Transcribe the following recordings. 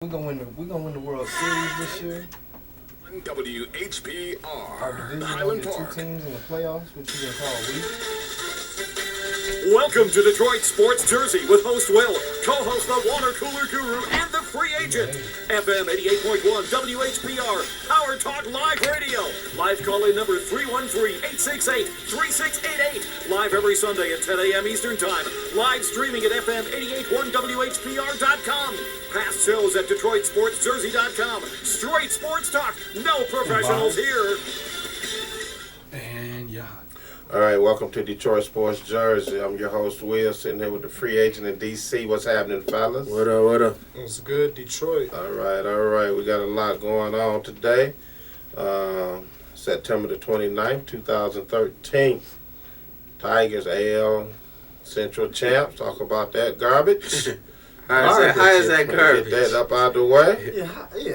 We gonna win the World Series this year. WHPR. Our division Highland only Park. two teams in the playoffs, which you can call weak. Welcome to Detroit Sports Jersey with host Will, co-host the Water Cooler Guru, and the free agent. FM 88.1 WHPR, Power Talk Live Radio. Live call-in number 313-868-3688. Live every Sunday at 10 a.m. Eastern Time. Live streaming at FM 88.1WHPR.com. Past shows at DetroitSportsJersey.com. Straight sports talk, no professionals here. And yeah. All right, welcome to Detroit Sports Jersey. I'm your host, Will, sitting here with the free agent in D.C. What's happening, fellas? What up, what up? It's good, Detroit. All right. We got a lot going on today. September the 29th, 2013. Tigers AL Central Champs. Talk about that garbage. How is that garbage? Get that up out the way.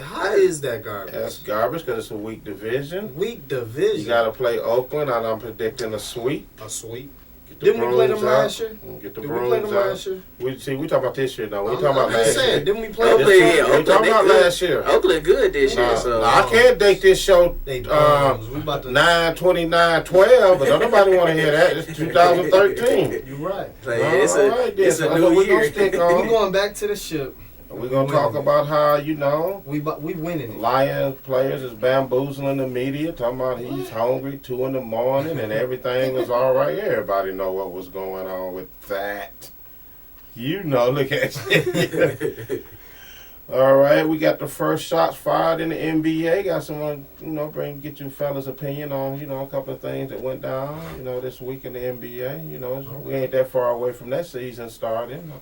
How is that garbage? That's garbage because it's a weak division. Weak division. You got to play Oakland, and I'm predicting a sweep. A sweep. Get the Didn't we play them brooms out. last year? Get the Did we play brooms them out. last year? We talking about this year, though. We talking I'm about just last saying, year. didn't we play Oakland, them? yeah, We Oakland, talking they about good. last year. Oakland good this year, Nah, so I can't date this show They bums. We about to. 9/29/12, but don't nobody want to hear that. It's 2013. You're right. like, All it's right, then. a So new we gonna year. stick We on. going back to the ship. We're gonna talk about how We winning it. Lions players is bamboozling the media, talking about he's hungry 2 in the morning and everything was all right. Everybody know what was going on with that. You know, look at you. All right, we got the first shots fired in the NBA. Got someone, get you fellas' opinion on, a couple of things that went down, this week in the NBA. We ain't that far away from that season starting.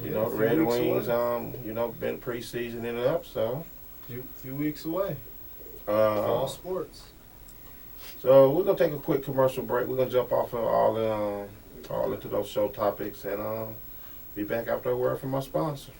The Red Wings, been preseasoning it up, so. Few weeks away. All sports. So we're gonna take a quick commercial break. We're gonna jump off of all into those show topics and be back after a word from our sponsor.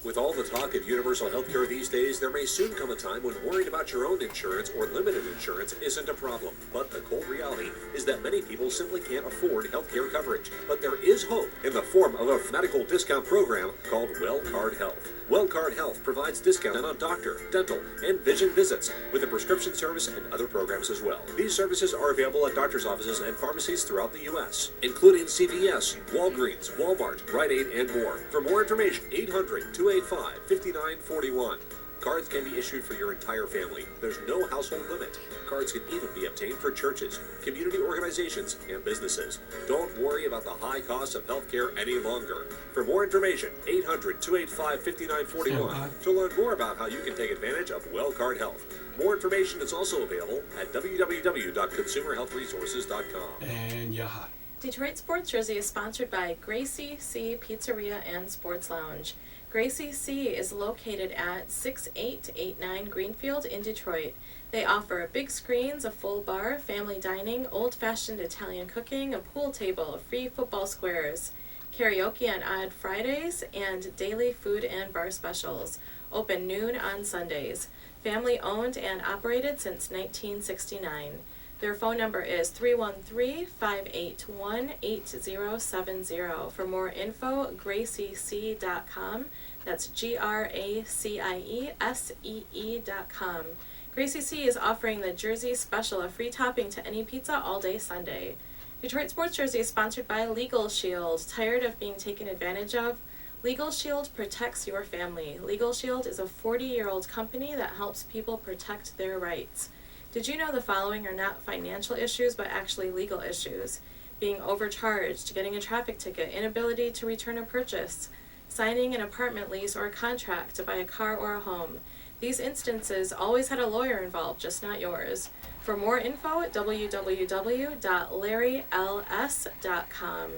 With all the talk of universal health care these days, there may soon come a time when worried about your own insurance or limited insurance isn't a problem. But the cold reality is that many people simply can't afford health care coverage. But there is hope in the form of a medical discount program called WellCard Health. WellCard Health provides discounts on doctor, dental, and vision visits with a prescription service and other programs as well. These services are available at doctor's offices and pharmacies throughout the U.S., including CVS, Walgreens, Walmart, Rite Aid, and more. For more information, 800-285-5941. Cards can be issued for your entire family. There's no household limit. Cards can even be obtained for churches, community organizations, and businesses. Don't worry about the high cost of healthcare any longer. For more information, 800-285-5941 to learn more about how you can take advantage of WellCard Health. More information is also available at www.consumerhealthresources.com. And you're hot. Detroit Sports Jersey is sponsored by Gracie C Pizzeria and Sports Lounge. Gracie C is located at 6889 Greenfield in Detroit. They offer big screens, a full bar, family dining, old-fashioned Italian cooking, a pool table, free football squares, karaoke on odd Fridays, and daily food and bar specials. Open noon on Sundays. Family owned and operated since 1969. Their phone number is 313-581-8070. For more info, graciec.com. That's GRACIESEE.com. Gracie C is offering the Jersey Special, a free topping to any pizza all day Sunday. Detroit Sports Jersey is sponsored by Legal Shield. Tired of being taken advantage of? Legal Shield protects your family. Legal Shield is a 40-year-old company that helps people protect their rights. Did you know the following are not financial issues, but actually legal issues? Being overcharged, getting a traffic ticket, inability to return a purchase, signing an apartment lease or a contract to buy a car or a home. These instances always had a lawyer involved, just not yours. For more info, www.larryls.com.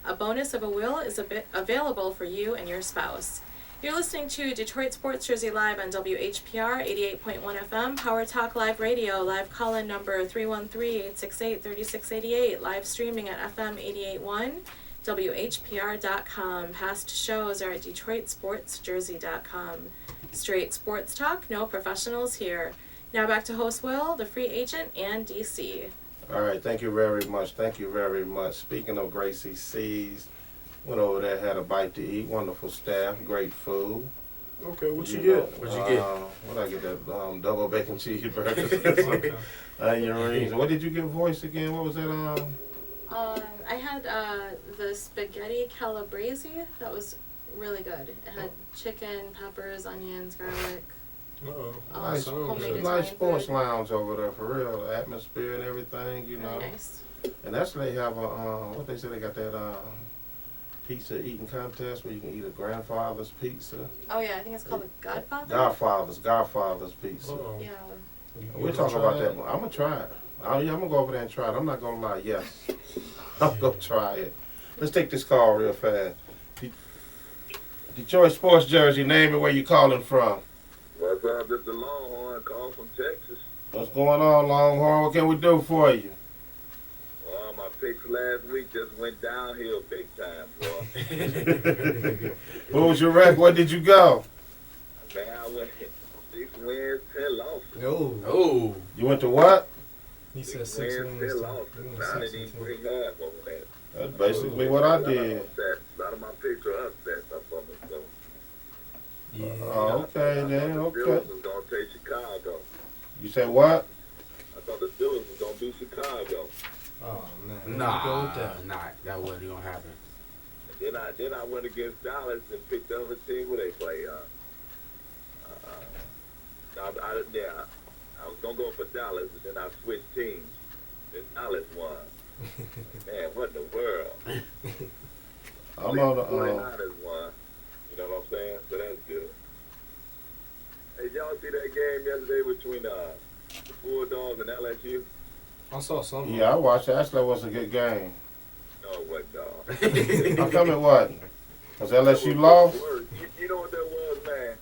A bonus of a will is available for you and your spouse. You're listening to Detroit Sports Jersey Live on WHPR 88.1 FM, Power Talk Live Radio, live call-in number 313-868-3688, live streaming at FM 88.1, WHPR.com. Past shows are at DetroitSportsJersey.com. Straight sports talk, no professionals here. Now back to host Will, the free agent, and DC. All right, thank you very much. Speaking of Gracie C's, went over there, had a bite to eat, wonderful staff, great food. Okay, what you know, get? What'd you get? What I get? That double bacon cheeseburger. Okay. Onion What did you get? Voice again? What was that? I had the spaghetti calabrese. That was really good. It had chicken, peppers, onions, garlic. Uh-oh. Nice, Homemade it's a Italian nice sports food. lounge over there for real. The atmosphere and everything, you know. Really nice. And that's they have a what they say they got that pizza eating contest where you can eat a grandfather's pizza. Oh yeah, I think it's called the Godfather. Godfather's pizza. Uh-oh. Yeah. We're talking about that. I'm gonna try it. Yeah, I'm gonna go over there and try it. I'm not gonna lie. Yes, I'm gonna try it. Let's take this call real fast. Detroit sports jersey. Name it. Where you calling from? What's up? This is the Longhorn call from Texas. What's going on, Longhorn? What can we do for you? Well, my picks last week just went downhill big time, boy. What was your record? Where did you go? Man, I went 6 wins, 10 losses. Yo. Oh. You went to what? He said 6 wins, wins. 10 to- losses. he went I 6 didn't and even 10. bring half over that. That's basically what I did. A lot of my picks are upsets up on me, so. Yeah. Oh, okay then. The Okay. Steelers was going to take Chicago. You said what? I thought the Steelers was going to beat Chicago. Oh man. Go with Nah, that. that wasn't gonna happen. And then I went against Dallas and picked the other team where they play. I was going to go for Dallas, and then I switched teams. And Dallas won. Man, what in the world? I'm on the 49ers won. You know what I'm saying? So that's good. Hey, y'all see that game yesterday between the Bulldogs and LSU? I saw something. Yeah, I watched it. Actually, that was a good game. No, what, dog? How come it wasn't? Was LSU lost? You know what that was, man?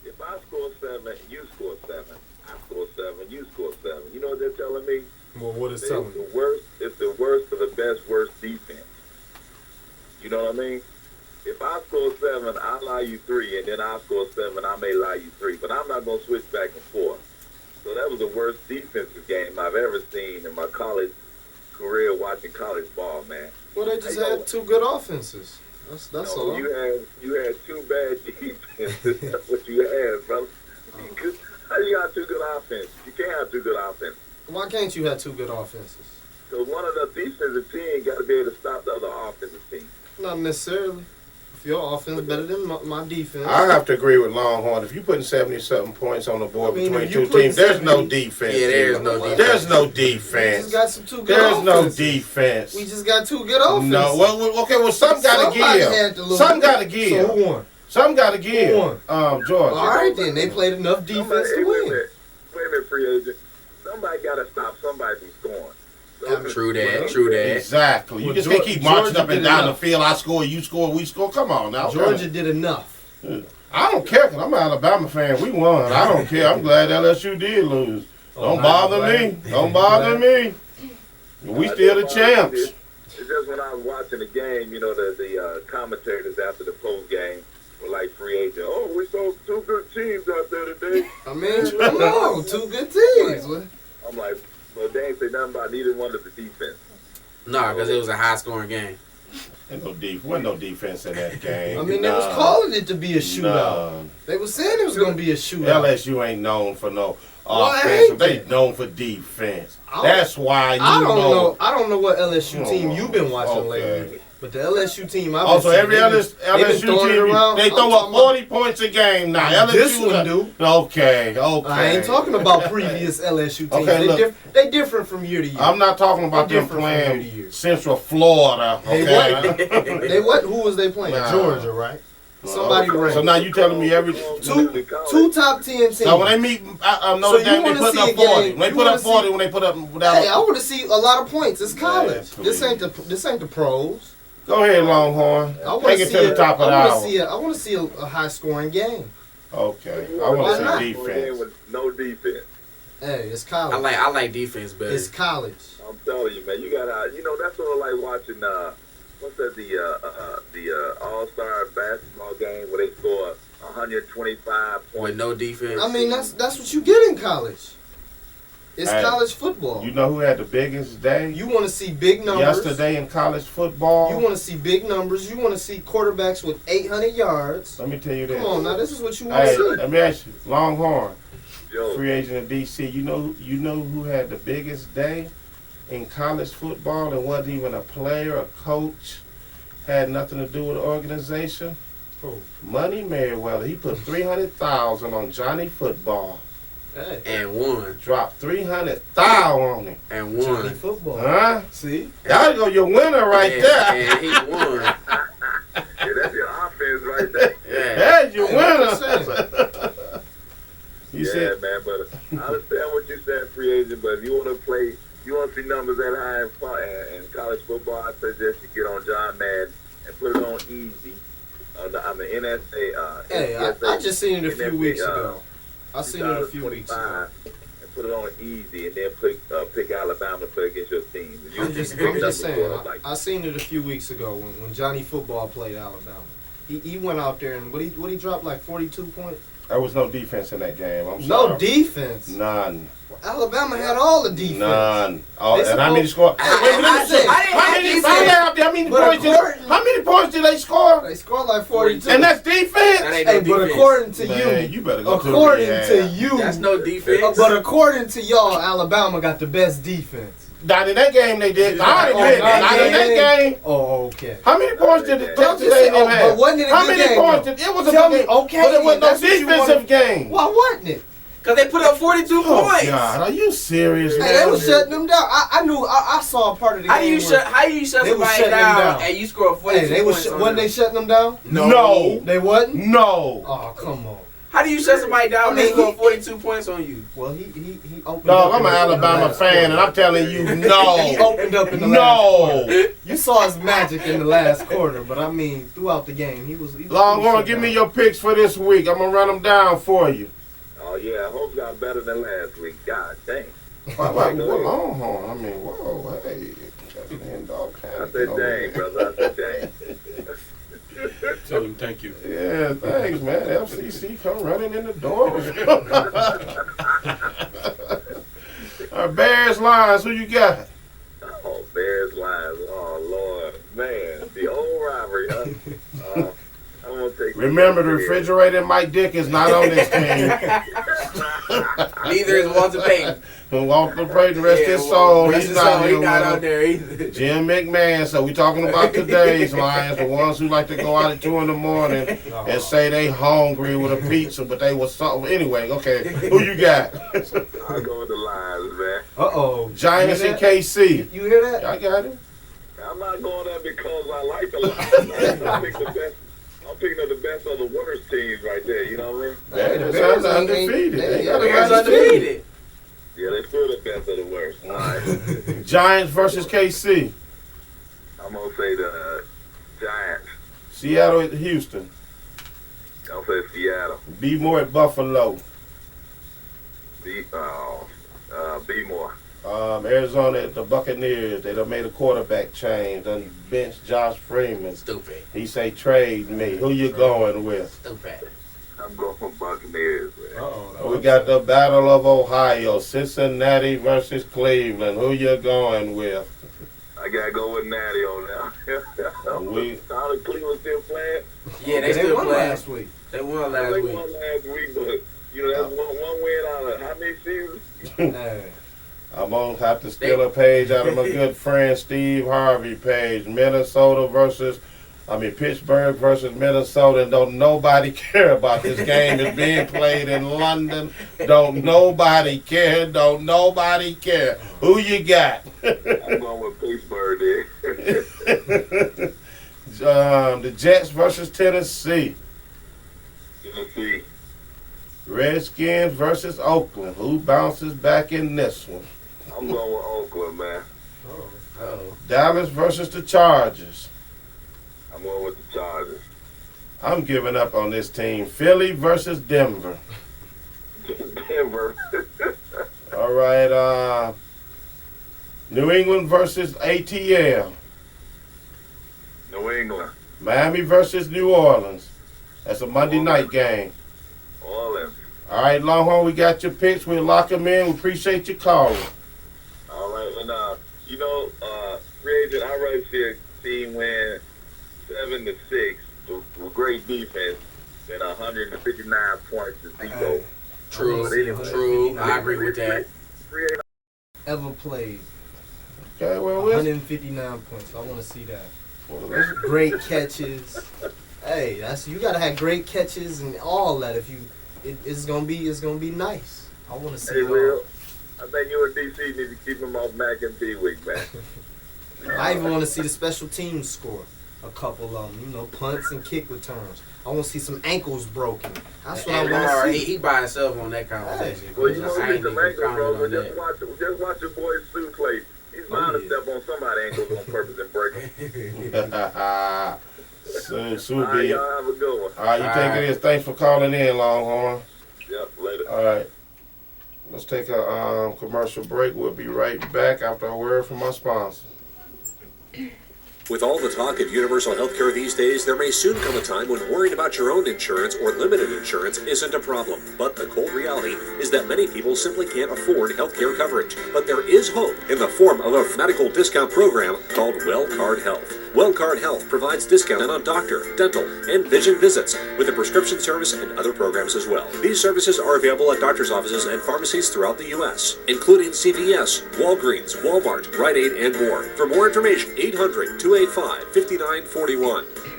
If I score 7, you score 7. I score 7, you score 7. You know what they're telling me? Well, what is It's telling you? the worst. It's the worst of the best, worst defense. You know what I mean? If I score 7, I allow you 3, and then I score 7, I may allow you 3. But I'm not gonna switch back and forth. So that was the worst defensive game I've ever seen in my college career watching college ball, man. Well, they just had 2 good offenses. That's No, all. you had 2 bad defenses. That's what you had, brother. How you got 2 good offenses? You can't have 2 good offenses. Why can't you have 2 good offenses? Because one of the defensive team got to be able to stop the other offensive team. Not necessarily. If your offense is better than my defense. I have to agree with Longhorn. If you're putting 70-something points on the board I mean, between if you two put teams, there's 70 no defense. Yeah, there's no defense. There's no We just defense. got some 2 good There's no offenses. defense. We just got 2 good offenses. No. Well, okay. Well, some got to Somebody had to give. lose. Some got to give. So who won? Some got to give. Who won? Georgia. All right, then. They played enough defense Hey, to wait a win. minute. Wait a minute, free agent. Somebody got to stop somebody from scoring. So True that. True that. Exactly. You Well, just can't keep marching Georgia up and did down enough. the field. I score, you score, we score. Come on now. Georgia did enough. I don't care because I'm an Alabama fan. We won. I don't care. I'm glad LSU did lose. Don't I'm bother glad. me. Don't bother me. We still the champs. It's just when I was watching the game, you know, the commentators after the post game were like free agent. Oh, we saw 2 good teams out there today. I mean, come on. 2 good teams. What? I'm like, well, they ain't say nothing about neither one of the defense. Nah, because it was a high scoring game. Wasn't no defense in that game. I mean, they was calling it to be a shootout. None. They was saying it was going to be a shootout. LSU ain't known for no Well, offense. ain't They they? known for defense. I don't- That's why you I don't know. know. I don't know what LSU team you've been watching Okay. lately, but the LSU team I've Also, been every seeing, other they been LSU throwing it team, around. they I'm throw talking up about- 40 points a game now. LSU This one do. Okay. I ain't talking about previous LSU teams. Okay, look. They different from year to year. I'm not talking about They're them different from year to year. playing Central Florida. Okay. They what? Who was they playing? Nah. Georgia, right? Somebody So ranked. now you telling me every Two top 10 teams. So when they meet Notre So you Dame, they wanna put see up a 40. game- When they you put up wanna 40, see- when they put up without. Hey, I want to see a lot of points. It's college. Man, This ain't the pros. Go ahead, Longhorn. I want Take it to the top of the I hour. want to see a high scoring game. Okay. I Why want not? to see defense. With no defense. Hey, it's college. I like defense better. It's college. I'm telling you, man. You gotta, that's sort of like watching what's that? The All-Star basketball game where they score 125 points. With no defense. I mean, that's what you get in college. It's Hey, college football. You know who had the biggest day? You want to see big numbers. Yesterday in college football. You want to see big numbers. You want to see quarterbacks with 800 yards. Let me tell you this. Come on, now this is what you want to Hey, see. let me ask you, Longhorn, Yo, free agent in DC. You know who had the biggest day in college football and wasn't even a player, a coach, had nothing to do with the organization? Who? Money Merriweather. He put $300,000 on Johnny Football. Hey, And won. Dropped $300,000 on him. And Johnny won. football. Huh? See? That'll go your winner right and, there. And he won. yeah, that's your offense right there. Yeah. That's your Hey, what winner. You Yeah, said, man, but I understand what you're saying, free agent, but if you want to play, you want to see numbers that high in college football, I suggest you get on John Madden and put it on easy. NSA. Hey, I just seen it a few NSA, weeks ago. I seen it a few weeks ago. And put it on easy, and then pick Alabama to play against your team. And I'm see just big numbers saying. going up like I seen it a few weeks ago when Johnny Football played Alabama. He went out there and what he dropped like 42 points. there was no defense in that game. I'm No sorry. defense. None. Alabama had all the defense. None. Oh, They and how many supposed- scored? Wait, let me say. How many But points? according- How many points did they score? They scored like 42. And that's That defense. ain't Hey, no but defense. according to Man, you better go according to to the you, That's no defense. but according to y'all, Alabama got the best defense. Not in that game they did. Not in Oh, that game. Oh, okay. How many points did the I'm Texas just saying, A&M have? but wasn't it a How good many game, points though? did it was a Tell good me, game, okay, but it was no that's what you defensive game. Why wasn't it? Because they put up 42 Oh points. God, are you serious, Hey, man? they was shutting them down. I saw a part of the How do game. you shut? How you shut They was somebody shutting them down, down. and you score 42 Hey, they was points? on wasn't them? they shutting them down? No. They wasn't. No. Oh, come on. How do you shut somebody down I when they mean, score he- 42 points on you? Well, he opened Dog, up. I'm an Alabama fan, and I'm telling you, He no. opened up in the last quarter. No. You saw his magic in the last quarter, but I mean, throughout the game, he was Longhorn, shut give me down. your picks for this week. I'm going to run them down for you. Oh yeah, I hope y'all better than last week. God dang. Longhorn, I mean, whoa, hey. I said dang, brother. I said dang. Tell him thank you. Yeah, thanks, man. FCC come running in the door. All right, Bears Lions, who you got? Oh, Bears Lions. Oh Lord, man, the old rivalry, huh? I'm gonna take. Remember, the refrigerator Mike Dick is not on this team. Neither is Walter Payton. And Walter Payton, rest his soul. Rest He's his not soul, here He's not with out us. there either. Jim McMahon. So we talking about today's Lions, the ones who like to go out at 2 in the morning and say they hungry with a pizza, but they was something. Anyway, okay, who you got? I'll go with the Lions, man. Uh-oh. Giants You and hear that? KC. You hear that? I got it. I'm not going there because I like the Lions. I pick the best. I'm picking up the best of the worst teams right there. You know what I mean? Hey, the the Bears Bears ain't- undefeated. they- They got they a Bears right team. undefeated. Yeah, they still the best of the worst. All right. Giants versus KC. I'm gonna say the Giants. Seattle at Houston. I'll say Seattle. Be more at Buffalo. Be more. Arizona at the Buccaneers. They done made a quarterback change. Done benched Josh Freeman. Stupid. He say trade me. Who you going with? Stupid. I'm going for Buccaneers, man. Uh-oh. We got the Battle of Ohio. Cincinnati versus Cleveland. Who you going with? I gotta go with Natty on now. We- All the Cleveland still playing. Yeah, they still won playing. last week. They won They last won week. last week, but you know that's one win out of how many seasons? Hey. I'm going to have to steal a page out of my good friend Steve Harvey page. Pittsburgh versus Minnesota. And don't nobody care about this game. It's being played in London. Don't nobody care. Don't nobody care. Who you got? I'm going with Pittsburgh there. The Jets versus Tennessee. Tennessee. Redskins versus Oakland. Who bounces back in this one? I'm going with Oakland, man. Uh-oh. Dallas versus the Chargers. I'm going with the Chargers. I'm giving up on this team. Philly versus Denver. Denver. All right. New England versus ATL. New England. Miami versus New Orleans. That's a Monday night game. Orleans. All All right, Longhorn, we got your picks. We'll lock them in. We appreciate you calling. All right, and free agent, I'd rather see a team win 7-6 with great defense than 159 points to zero. True. I agree with that. Ever played Okay, well, 159 points. I want to see that. Great catches. Hey, you gotta have great catches and all that. If you, it's gonna be nice. I want to see Hey, it all. Will, I think you and DC need to keep him off Mac and B week, man. I even want to see the special teams score a couple of them. Punts and kick returns. I want to see some ankles broken. That's what I want to see. He by himself on that conversation. Well, you don't I need ain't the even ankles, bro, commenting but on that. just watch your boy Sue play. He's bound to step on somebody's ankles on purpose and break them. Sue All right, y'all have a good one. All right, you take it is. Thanks for calling in, Longhorn. Yep, later. All right. Let's take a commercial break. We'll be right back after a word from our sponsor. With all the talk of universal health care these days, there may soon come a time when worrying about your own insurance or limited insurance isn't a problem. But the cold reality is that many people simply can't afford health care coverage. But there is hope in the form of a medical discount program called WellCard Health. WellCard Health provides discount on doctor, dental, and vision visits with a prescription service and other programs as well. These services are available at doctor's offices and pharmacies throughout the U.S., including CVS, Walgreens, Walmart, Rite Aid, and more. For more information, 800-285-5941.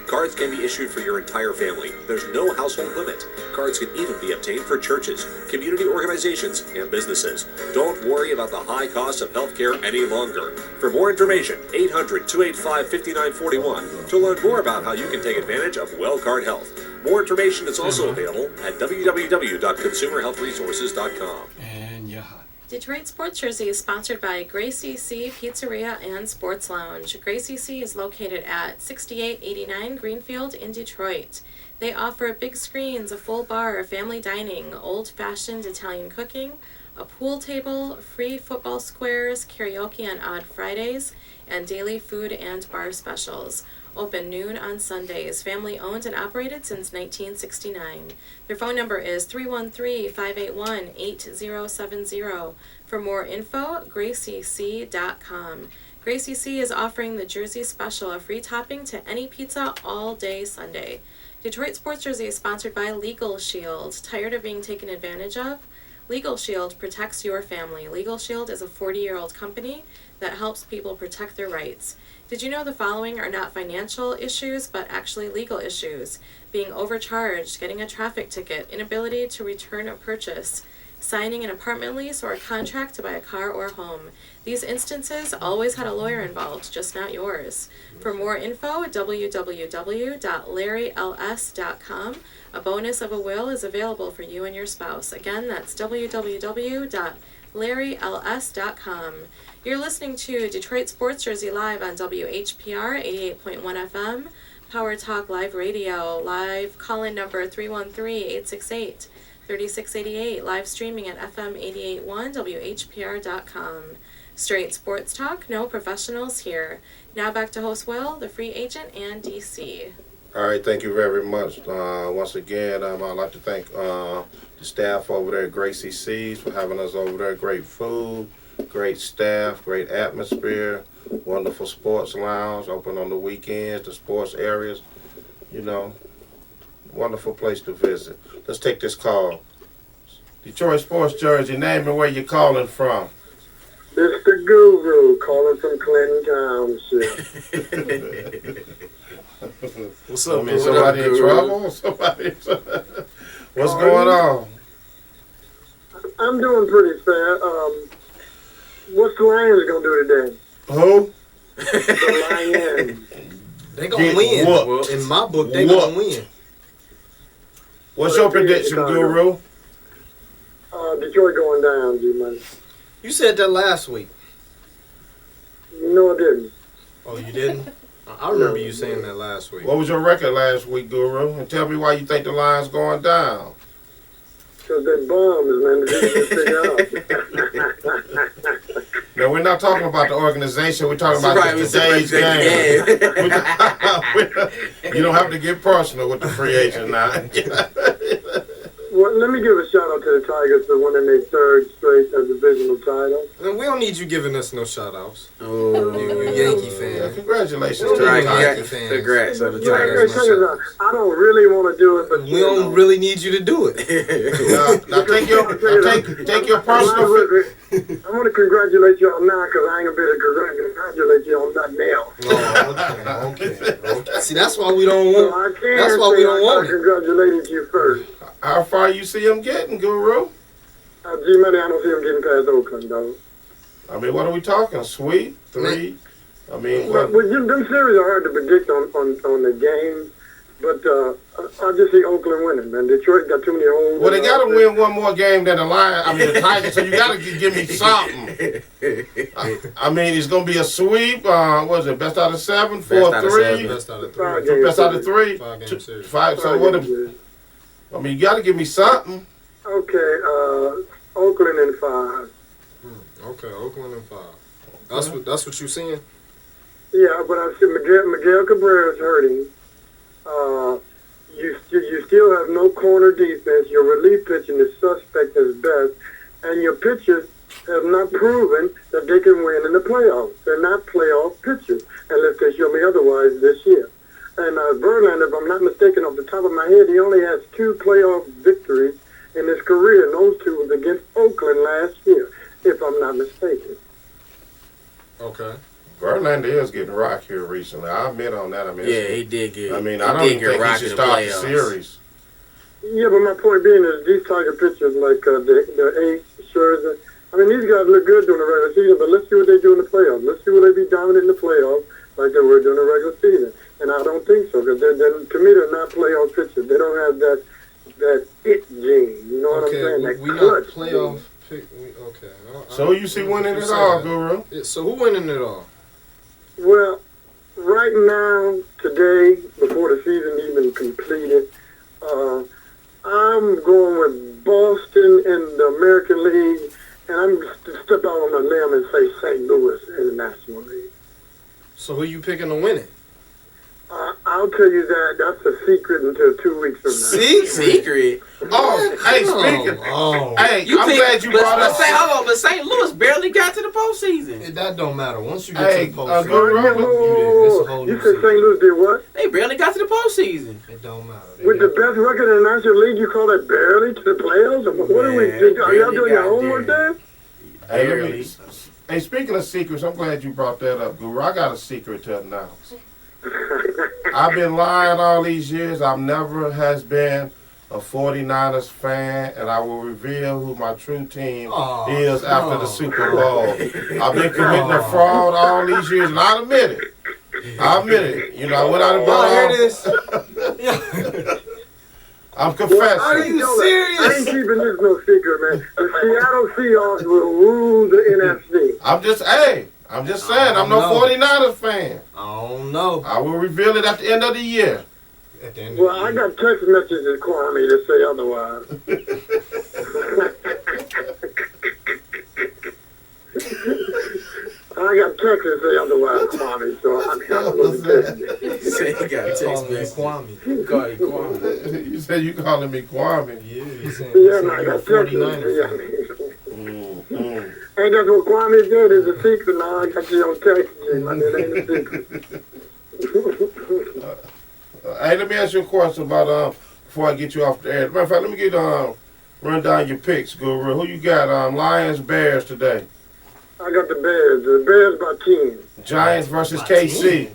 Cards can be issued for your entire family. There's no household limit. Cards can even be obtained for churches, community organizations, and businesses. Don't worry about the high cost of healthcare any longer. For more information, 800-285-5941 to learn more about how you can take advantage of WellCard Health. More information is also available at www.consumerhealthresources.com. And you're hot. Detroit Sports Jersey is sponsored by Gracie C Pizzeria and Sports Lounge. Gracie C is located at 6889 Greenfield in Detroit. They offer big screens, a full bar, family dining, old-fashioned Italian cooking, a pool table, free football squares, karaoke on odd Fridays, and daily food and bar specials. Open noon on Sundays. Family owned and operated since 1969. Their phone number is 313-581-8070. For more info, graciec.com. Gracie C is offering the Jersey Special, a free topping to any pizza all day Sunday. Detroit Sports Jersey is sponsored by Legal Shield. Tired of being taken advantage of? Legal Shield protects your family. Legal Shield is a 40-year-old company that helps people protect their rights. Did you know the following are not financial issues, but actually legal issues? Being overcharged, getting a traffic ticket, inability to return a purchase, signing an apartment lease or a contract to buy a car or home. These instances always had a lawyer involved, just not yours. For more info, www.larryls.com. A bonus of a will is available for you and your spouse. Again, that's www.larryls.com. You're listening to Detroit Sports Jersey live on WHPR 88.1 FM, Power Talk Live Radio, live call-in number 313-868-3688, live streaming at FM88.1 WHPR.com. Straight sports talk, no professionals here. Now back to host Will, the free agent, and DC. All right, thank you very much. Once again, I'd like to thank the staff over there at Gracie C's for having us over there. Great food, great staff, great atmosphere, wonderful sports lounge, open on the weekends, the sports areas, wonderful place to visit. Let's take this call. Detroit Sports Jersey, name and where you're calling from. It's the Guru calling from Clinton Township. What's up, man? Somebody in trouble? What's going on? I'm doing pretty fair. What's the Lions going to do today? Who? The Lions. They going to win. Whooped. In my book, they going to win. What's your prediction, Guru? Detroit going down, G-Money. You said that last week. No, I didn't. Oh, you didn't? I remember you saying that last week. What was your record last week, Guru? And tell me why you think the line's going down. Because they bombs, man. They didn't figure out. No, we're not talking about the organization. We're talking about today's game. You don't have to get personal with the free agent now. Well, let me give a shout out to the Tigers for winning their third straight divisional title. And we don't need you giving us no shout outs. Oh, You Yankee Yeah, fan. congratulations to Right, the Yankee Tigers. fans. Congrats on the Yeah, Tigers. Check it out. I don't really want to do it, but We don't really need you to do it. Now take your personal. I want to congratulate y'all now because I ain't gonna be able to congratulate y'all nothing else. Oh, okay. See, that's why we don't So want. I can't That's why say we don't I want it. congratulated you first. How far you see him getting, Guru? G-Money, I don't see him getting past Oakland, though. I mean, what are we talking? Sweep? 3? I mean, But what? them series are hard to predict on the games, but I just see Oakland winning, man. Detroit got too many holes. Well, they got to win one more game than the Lions. I mean, the Tigers. So you got to give me something. I mean, it's going to be a sweep. What is it? Best out of 7, 4-3. Best out of Five 3. games. Best out of 3. 5-game series. 5. So what? I mean, you got to give me something. Okay, Oakland in 5. Okay, Oakland and 5. That's what you seeing? Yeah, but I see Miguel Cabrera's hurting. You still have no corner defense. Your relief pitching is suspect as best, and your pitchers have not proven that they can win in the playoffs. They're not playoff pitchers unless they show me otherwise this year. And Verlander, if I'm not mistaken, off the top of my head, he only has 2 playoff victories in his career, and those 2 was against Oakland last year, if I'm not mistaken. Okay. Verlander is getting rocked here recently. I admit on that. I mean, Yeah, he did good. I mean, He I don't did even get think he rocked should in the start the playoffs. series. Yeah, but my point being is these Tiger pitchers like the Ace, Scherzer, I mean, these guys look good during the regular season, but let's see what they do in the playoffs. Let's see what they be dominant in the playoffs like they were during the regular season. And I don't think so, because to me, they're not playoff pitchers. They don't have that it gene. You know what I'm saying? That we not clutch playoff gene. pick. Okay. So you see winning it all, Guru? Yeah, so who winning it all? Well, right now, today, before the season even completed, I'm going with Boston in the American League, and I'm going to step out on a limb and say St. Louis in the National League. So who you picking to win it? I'll tell you that's a secret until 2 weeks from now. Secret. Oh, hey, speaking. Hey, I'm glad you brought up. But St. Louis barely got to the postseason. That don't matter. Once you get Hey, to the postseason, You said St. Louis did what? They barely got to the postseason. it don't matter. With the best record in the National League, you call that barely to the playoffs? What are we doing? Are y'all doing your homework there? Hey, hey, speaking of secrets, I'm glad you brought that up, Guru. I got a secret to announce. I've been lying all these years. I've never has been a 49ers fan, and I will reveal who my true team is after the Super Bowl. I've been committing a fraud all these years, and I admit it. I admit it. You know, I went out and bought I'm confessing. Are you serious? I ain't keeping this no secret, man. The Seattle Seahawks will rule the NFC. I'm just saying, I'm no 49ers fan. I don't know. I will reveal it at the end of the year. At the end Well, of the I year. got text messages calling me to say otherwise. I got text to say otherwise, Kwame, so I don't know the He said he got a text Calling me message. Kwame. Call you Kwame. You said you calling me Kwame. Yeah, you saying Yeah, man, I you're a got text 49er fan. Ain't that what Kwame said? It's a secret now. I got you on text, G, man. It ain't a secret. Hey, let me ask you a question about before I get you off the air. Matter of fact, let me get run down your picks, Guru. Who you got? Lions, Bears today. I got the Bears. The Bears by 10. Giants versus KC.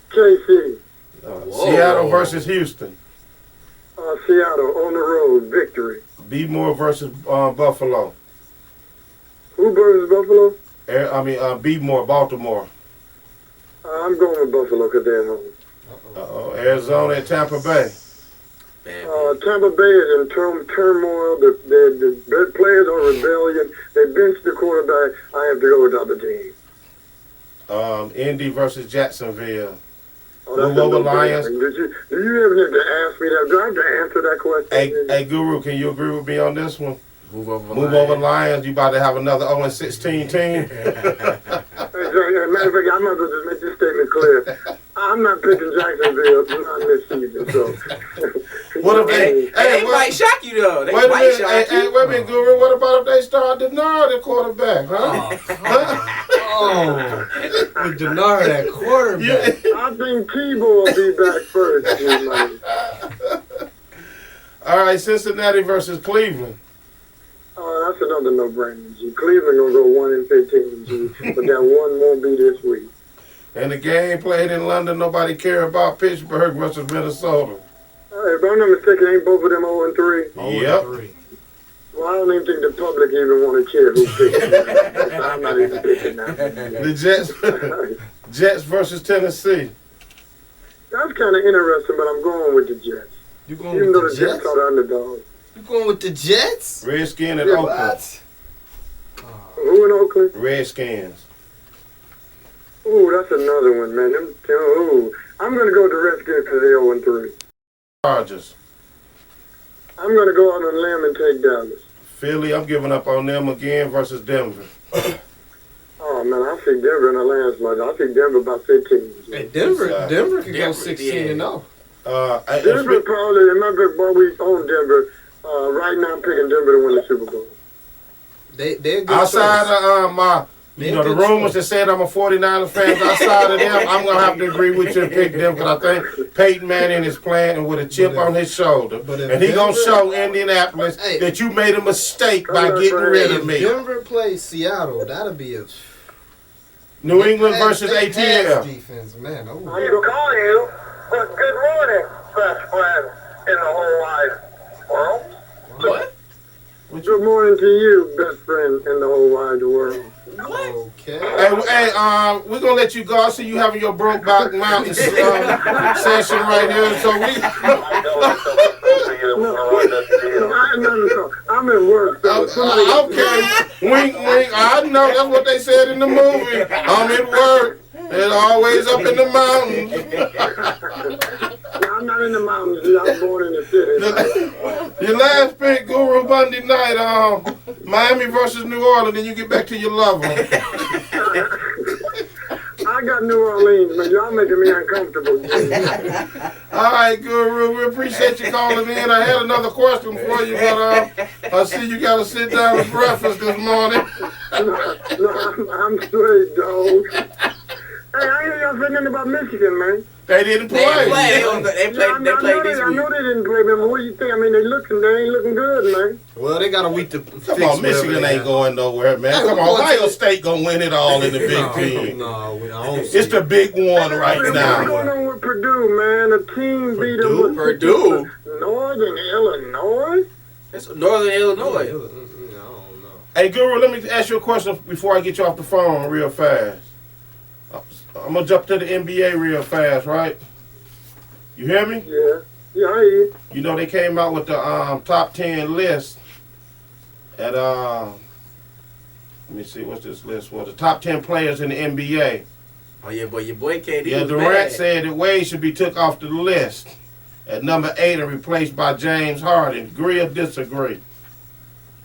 KC. Seattle versus Houston. Seattle on the road. Victory. B Moore versus Buffalo. Who versus Buffalo? B Moore, Baltimore. I'm going with Buffalo because they're home. Arizona and Tampa Bay. Tampa Bay is in turmoil. The players are rebellion. They benched the quarterback. I have to go with the other team. Indy versus Jacksonville. Move over Lions. Do you ever need to ask me that? Do I have to answer that question? Hey, Guru, can you agree with me on this one? Move over Lions. You about to have another 0-16 team. As a matter of fact, I might as well just make this statement clear. I'm not picking Jacksonville not this season, so What if they? They might shock you though. They Wait a might minute, shock hey, you. wait a minute, Guru. What about if they start Denard at quarterback, huh? Oh, with Denard at quarterback. I think Tebow will be back first, man. All right, Cincinnati versus Cleveland. Oh, that's another no-brainer, G. Cleveland gonna go 1-15, G. But that one won't be this week. And the game played in London, nobody care about Pittsburgh versus Minnesota. If I'm not mistaken, ain't both of them 0-3? Yep. Well, I don't even think the public even want to care who picks them. I'm not even picking that. The Jets versus Tennessee. That's kind of interesting, but I'm going with the Jets. You going Even though with the the Jets Jets? are the underdog. You going with the Jets? Redskins at Yeah, Oakland. Who in Oakland? Redskins. Ooh, that's another one, man. Ooh, I'm going to go with the Redskins because they're 0-3. Chargers. I'm going to go out on a limb and take Dallas. Philly, I'm giving up on them again versus Denver. Oh, man, I see Denver in a landslide. I see Denver about 15. Hey, Denver can go Denver, 16-0. Denver probably, remember, while we own Denver, right now I'm picking Denver to win the Super Bowl. They're good. Outside choice. of my, the rumors that said I'm a 49ers fan, outside of them, I'm going to have to agree with you and pick them because I think Peyton Manning is playing with a chip on his shoulder. And he's going to show Indianapolis that you made a mistake by getting rid of me. Denver plays Seattle. That'll be a New England versus ATL. Defense, man. Oh. I'm calling you, but good morning, best friend in the whole wide world. What? Good morning to you, best friend in the whole wide world. Okay. Hey, we're going to let you go. I see you having your Brokeback Mountain session right here. So No, I'm at work. So okay. Wink, wink. I know that's what they said in the movie. I'm at work. They're always up in the mountains. I'm not in the mountains. I'm born in the city. Your last pick, Guru, Monday night, Miami versus New Orleans, then you get back to your lover. I got New Orleans, man. Y'all making me uncomfortable. All right, Guru, we appreciate you calling in. I had another question for you, but I see you got to sit down with breakfast this morning. No, I'm straight, dog. Hey, I hear y'all saying nothing about Michigan, man. They didn't play. They played this I know week. they didn't play, but what do you think? I mean, they ain't looking good, man. Well, they got a week to fix Come on, Michigan ain't going nowhere, man. Come on, Ohio State gonna win it all in the Big Ten. No, I don't see It's the big one right What's going now. on with Purdue, man? A team beat them with Purdue? Northern Illinois? It's Northern Illinois. I don't know. Hey, Guru, let me ask you a question before I get you off the phone real fast. I'm gonna jump to the NBA real fast, right? You hear me? Yeah. Yeah, I hear you. You know they came out with the top 10 list at let me see what's this list for. The top 10 players in the NBA. Oh yeah, boy, your boy KD. Yeah, was Durant bad. said that Wade should be took off the list at number 8 and replaced by James Harden. Agree or disagree?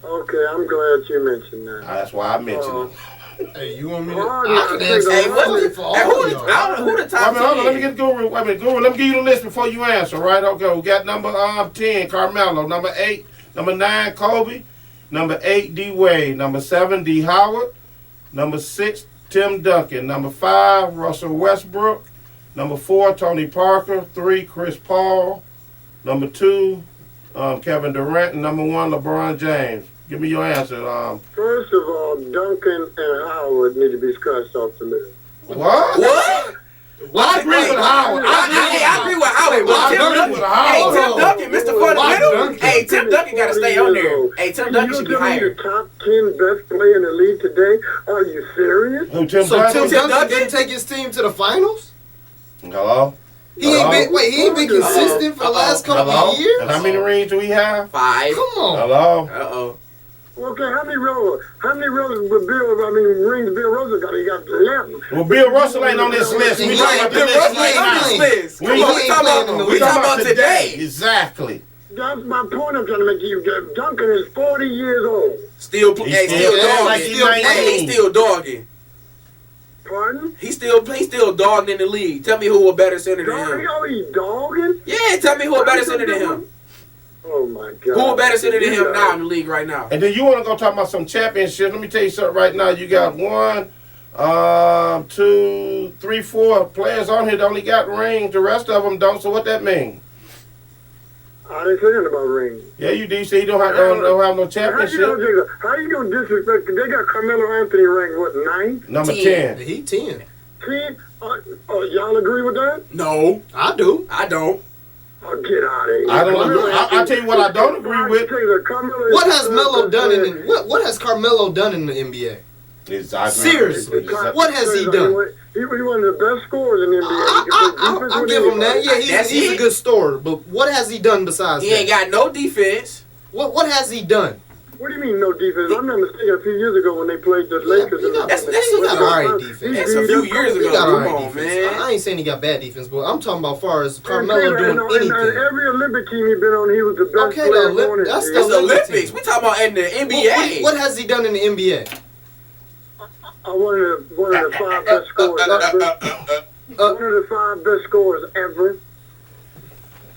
Okay, I'm glad you mentioned that. That's why I mentioned it. Hey, you want me to? Oh, I can yeah, answer hey, that what for all who y'all. the Wait top a minute, hold on. Let me 10? get Guru. Wait a minute, Guru. Let me give you the list before you answer, right? Okay, we got number 10, Carmelo. Number 8, number 9, Kobe. Number 8, D. Wade. Number 7, D. Howard. Number 6, Tim Duncan. Number 5, Russell Westbrook. Number 4, Tony Parker. 3, Chris Paul. Number 2, Kevin Durant. And number 1, LeBron James. Give me your answer. First of all, Duncan and Howard need to be scratched off the list. What? What? Well, I agree with Howard. I agree with Howard. Well, Tim I agree Duncan. with Howard. Hey, Tim Duncan, Mr. Fundamental. Hey, Tim Duncan got to stay on there. Hey, Tim Duncan should be You higher. the top 10 best player in the league today? Are you serious? Who, Tim So Duncan? Tim Duncan didn't take his team to the finals? Hello? He ain't been consistent for the last couple Hello? of years? And how many rings do we have? 5. Come on. Hello? Uh-oh. Okay, how many roses with rings Bill Russell got? He got 11. Well, Bill Russell ain't on this list. We He talking ain't about the Bill list Russell right ain't on now. this list. We Come on, ain't playing in the we league. talking about today. Exactly. That's my point I'm trying to make to you. Duncan is 40 years old. Still He's still still dogging. like he's 19. He's still dogging. Pardon? He's still dogging in the league. Tell me who a better center than him. He's dogging? Yeah, tell me who a better center than him. Oh my God. Who a better center than him Yeah. now in the league right now? And then you want to go talk about some championships. Let me tell you something right now. You got 1, 2, 3, 4 players on here that only got rings. The rest of them don't. So what that mean? I didn't say nothing about rings. Yeah, you do. So you don't have no championship. How you gonna disrespect? They got Carmelo Anthony ranked what, 9th? Number 10. 10. He 10. 10? Y'all agree with that? No, I do. I don't. Oh, get out of here. I don't agree. I'll tell you what I don't agree with. What has Melo done in what has Carmelo done in the NBA? Seriously, what has he done? He was one of the best scorers in the NBA. I'll give him that. Yeah, he's a good scorer. But what has he done besides that? He ain't got no defense. What has he done? What do you mean no defense? I'm not mistaken. A few years ago when they played the Lakers, he got alright defense. That's a few years ago. Come on, man. I ain't saying he got bad defense, but I'm talking about far as Carmelo doing anything. Every Olympic team he's been on, he was the best player on it. That's the Olympics. We talking about in the NBA. What has he done in the NBA? One of the 5 best scorers ever. One of the 5 best scorers ever.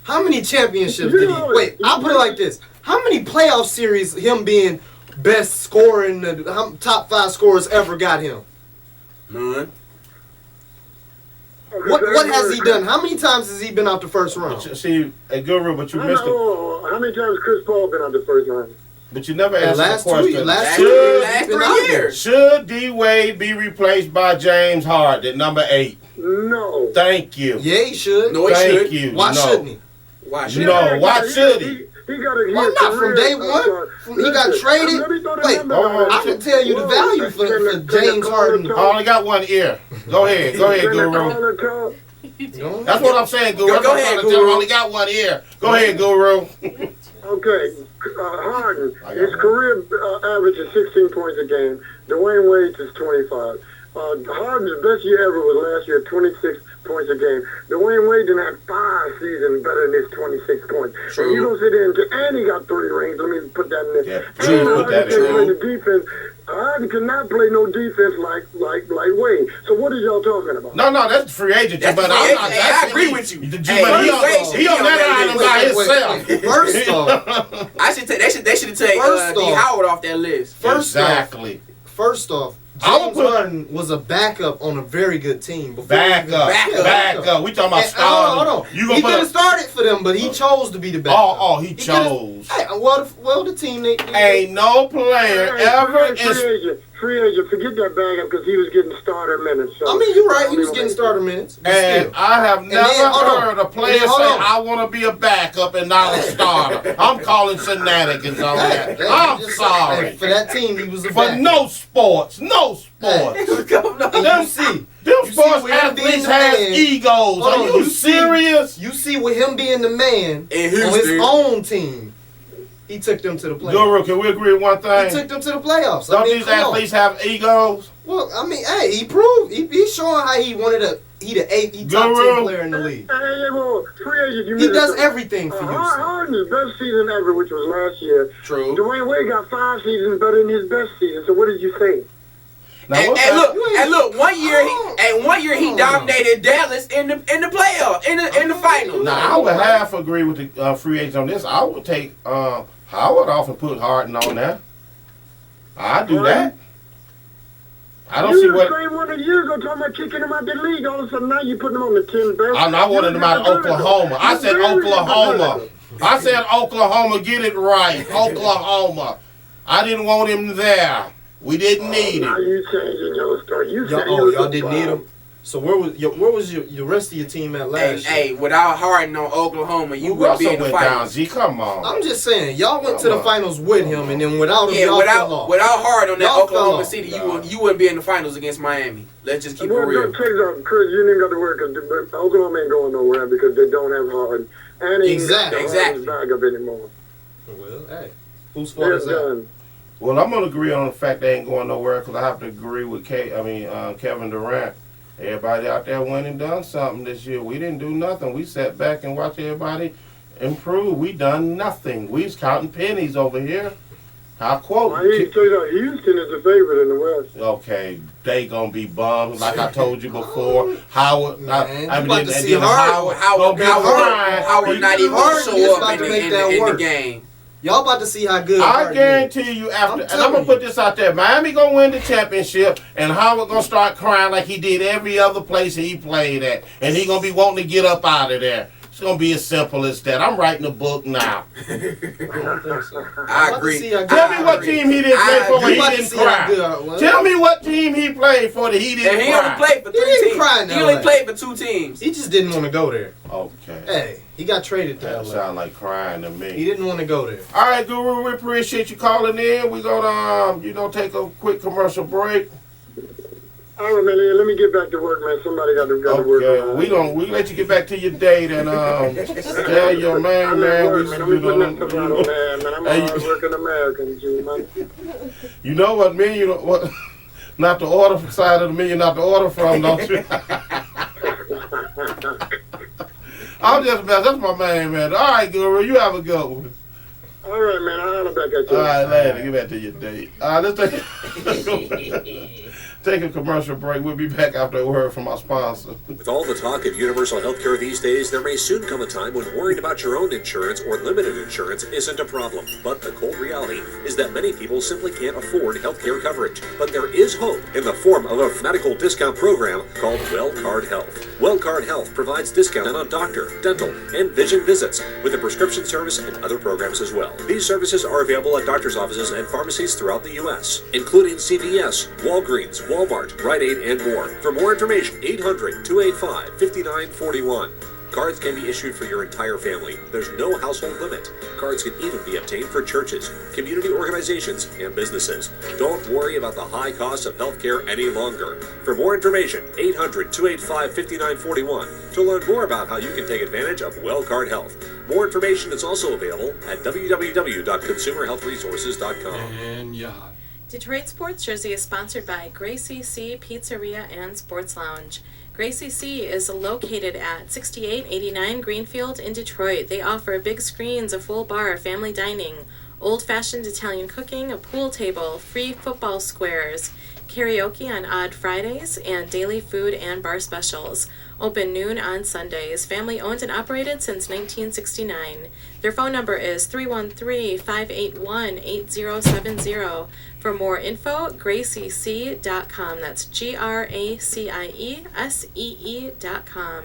How many championships did he? Wait, I'll put it like this. How many playoff series him being best scorer in the top 5 scorers ever got him? None. What has he done? How many times has he been out the first round? See, a Guru, but you missed it. How many times Chris Paul been out the first round? But you never asked the question. Last 3 years. Should D Wade be replaced by James Harden, number 8? No. Thank you. Yeah, he should. No, he Thank should. you. Why shouldn't he? Why should Why should he? Why not from day one? He got traded. Wait, I can tell you the value for James Harden. I only got one ear. Go ahead, Guru. That's what I'm saying, Guru. Go ahead, Guru. I only got one ear. Go ahead, Guru. Okay, Harden, his career average is 16 points a game. Dwayne Wade's is 25. Harden's best year ever was last year, 26 points a game. Dwayne Wade didn't have 5 seasons better than his 26 points. True. So you don't sit there and he got 3 rings. Let me put that in there. Yeah, true. Put that in there. The defense. Harden cannot play no defense like Wade. So what are y'all talking about? No, that's free agent. But I agree with you. He on that island by himself. First off, they should have taken D Howard off that list. First off, James Harden was a backup on a very good team. Backup. We talking about starting. Hold on. He could have started for them, but he chose to be the backup. Oh, he chose. Hey, well, the team they ain't no player ever free agent. Forget that backup because he was getting starter minutes. So I mean, you're right. He was getting starter minutes. And I have never heard a player say, I want to be a backup and not a starter. I'm calling shenanigans on that. I'm sorry. For that team, he was a backup. For no sports. No sports. Them sports athletes have egos. Are you serious? You see with him being the man on his own team. He took them to the playoffs. Guru, can we agree on one thing? He took them to the playoffs. Don't these athletes have egos? Well, I mean, hey, he proved. He's showing how he wanted to. He top 10 player in the league. Free agent, he does everything for you. Harden's best season ever, which was last year. True. Dwayne Wade got 5 seasons better than his best season. So what did you say? And look, one year he dominated Dallas in the playoff, in the finals. Now I would half agree with the free agent on this. I would take Howard off and put Harden on there. I'd do that. I don't see what. You were the same 1 year ago talking about kicking him out the league. All of a sudden now you putting him on the 10 best. I wanted him out of Oklahoma. I said Oklahoma. I said Oklahoma. Get it right, Oklahoma. I didn't want him there. We didn't need him. Now you changing your story. Y'all didn't need him. So where was your rest of your team at last year? Hey, without Harden on Oklahoma, you wouldn't be in the finals. Come on. I'm just saying, y'all went to the finals with him, and then without him, y'all fell off. Without Harden on that Oklahoma City, you wouldn't be in the finals against Miami. Let's just keep it real. Chris, you ain't got to worry because Oklahoma ain't going nowhere because they don't have Harden. And exactly. Back up anymore. Well, hey, whose fault is that? Well, I'm gonna agree on the fact they ain't going nowhere because I have to agree with Kevin Durant. Everybody out there went and done something this year. We didn't do nothing. We sat back and watched everybody improve. We done nothing. We was counting pennies over here. I quote. I need to tell you that Houston is the favorite in the West. Okay, they gonna be bums. Like I told you before, Howard. Man, I you about to see Howard Howard not even Harden show is up about in to the, make in, that the, in the work. game. Y'all about to see how good. I Harden guarantee you after, and I'm gonna put this out there. Miami gonna win the championship, and Howard gonna start crying like he did every other place he played at, and he gonna be wanting to get up out of there. It's gonna be as simple as that. I'm writing a book now. I don't think so. I agree. Tell me what team he didn't play for where he didn't cry. Tell me what team he played for that he didn't And he cry. only played for 3 He didn't teams. cry in He only LA. played for 2 teams. He just didn't want to go there. Okay. Hey, he got traded to That LA. sound like crying to me. He didn't want to go there. All right, Guru, we appreciate you calling in. We're gonna take a quick commercial break. All right, man. Let me get back to work, man. Somebody got to work. Okay, we let you get back to your date and tell your man, I'm man. at work, man. I'm putting that stuff out on there, man. I'm a Hey, hard-working American, G, man. you know what million? What? Not the order side of the million, not the order from, don't you? I'm just messing. That's my man. All right, Guru, you have a good one. All right, man. I'll holler back at you. All right, later. Get back to your date. All right, let's take a commercial break. We'll be back after a word from our sponsor. With all the talk of universal health care these days, there may soon come a time when worrying about your own insurance or limited insurance isn't a problem. But the cold reality is that many people simply can't afford health care coverage. But there is hope in the form of a medical discount program called WellCard Health. WellCard Health provides discounts on doctor, dental, and vision visits with a prescription service and other programs as well. These services are available at doctor's offices and pharmacies throughout the U.S., including CVS, Walgreens, Walmart, Rite Aid, and more. For more information, 800-285-5941. Cards can be issued for your entire family. There's no household limit. Cards can even be obtained for churches, community organizations, and businesses. Don't worry about the high cost of healthcare any longer. For more information, 800-285-5941 to learn more about how you can take advantage of WellCard Health. More information is also available at www.consumerhealthresources.com. And yeah. Detroit Sports Jersey is sponsored by Gracie C Pizzeria and Sports Lounge. Gracie C is located at 6889 Greenfield in Detroit. They offer big screens, a full bar, family dining, old-fashioned Italian cooking, a pool table, free football squares, karaoke on odd Fridays, and daily food and bar specials. Open noon on Sundays. Family owned and operated since 1969. Their phone number is 313-581-8070. For more info, graciec.com. That's GRACIESEE.com.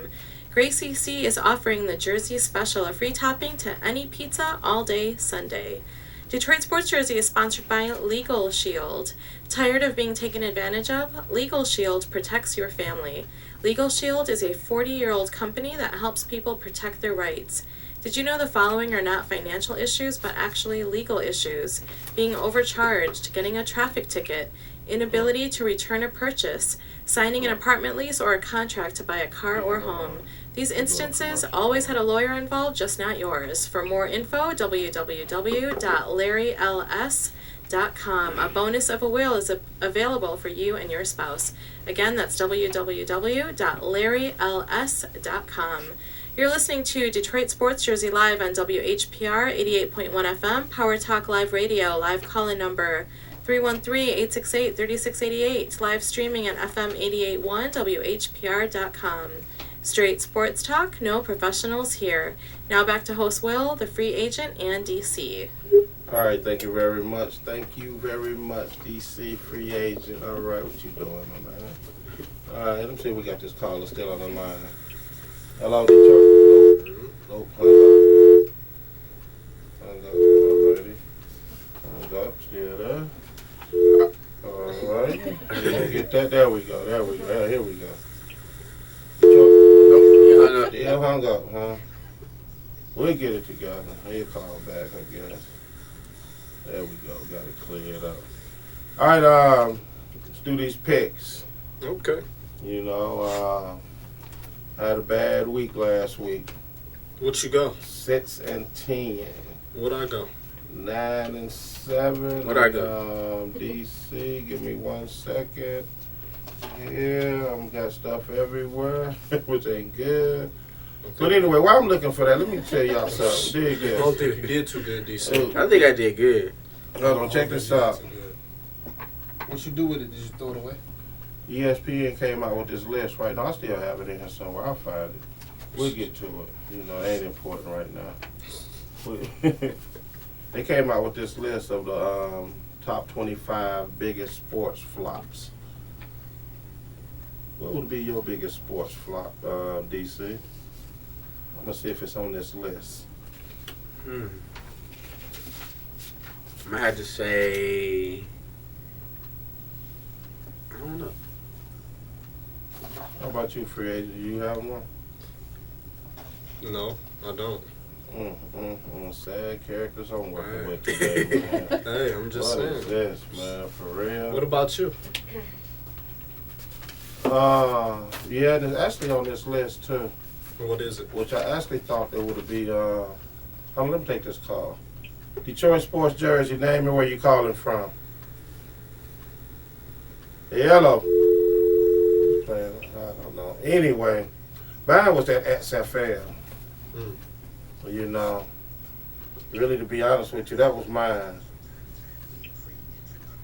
Gracie C is offering the Jersey Special, a free topping to any pizza all day Sunday. Detroit Sports Jersey is sponsored by Legal Shield. Tired of being taken advantage of? Legal Shield protects your family. Legal Shield is a 40-year-old company that helps people protect their rights. Did you know the following are not financial issues, but actually legal issues? Being overcharged, getting a traffic ticket, inability to return a purchase, signing an apartment lease or a contract to buy a car or home. These instances always had a lawyer involved, just not yours. For more info, www.larryls.com. A bonus of a will is available for you and your spouse. Again, that's www.larryls.com. You're listening to Detroit Sports Jersey Live on WHPR 88.1 FM, Power Talk Live Radio, live call-in number 313-868-3688, live streaming at FM 88.1 WHPR.com. Straight sports talk, no professionals here. Now back to host Will, the free agent, and DC. All right, thank you very much. Thank you very much, DC free agent. All right, what you doing, my man? All right, let me see if we got this caller still on the line. Hello, Detroit. Nope. Hung up already. Hung up, still there. All right. Get that. There we go. Here we go. Detroit. Still hung up, huh? We'll get it together. He'll call back, I guess. There we go. Got it cleared up. All right, let's do these picks. Okay. You know, I had a bad week last week. What you go? 6-10. What I go? 9-7. What I go? DC, give me 1 second. Yeah, I've got stuff everywhere, which ain't good. Okay. But anyway, while I'm looking for that, let me tell y'all something. Did I don't think you did too good, DC. I think I did good. Hold on, check this out. What you do with it? Did you throw it away? ESPN came out with this list right now. I still have it in here somewhere. I'll find it. We'll get to it. You know, it ain't important right now. They came out with this list of the top 25 biggest sports flops. What would be your biggest sports flop, DC? I'm gonna see if it's on this list. I'm gonna have to say, I don't know. How about you, free agent? Do you have one? No, I don't. Sad characters I'm working with today, man. Hey, I'm just What saying. is this, man? For real? What about you? Yeah, it's actually on this list too. What is it? Which I actually thought there would be. Let me take this call. Detroit sports jersey. Name me where you calling from. Hello. I don't know. Anyway, mine was that XFL. You know, really, to be honest with you, that was mine.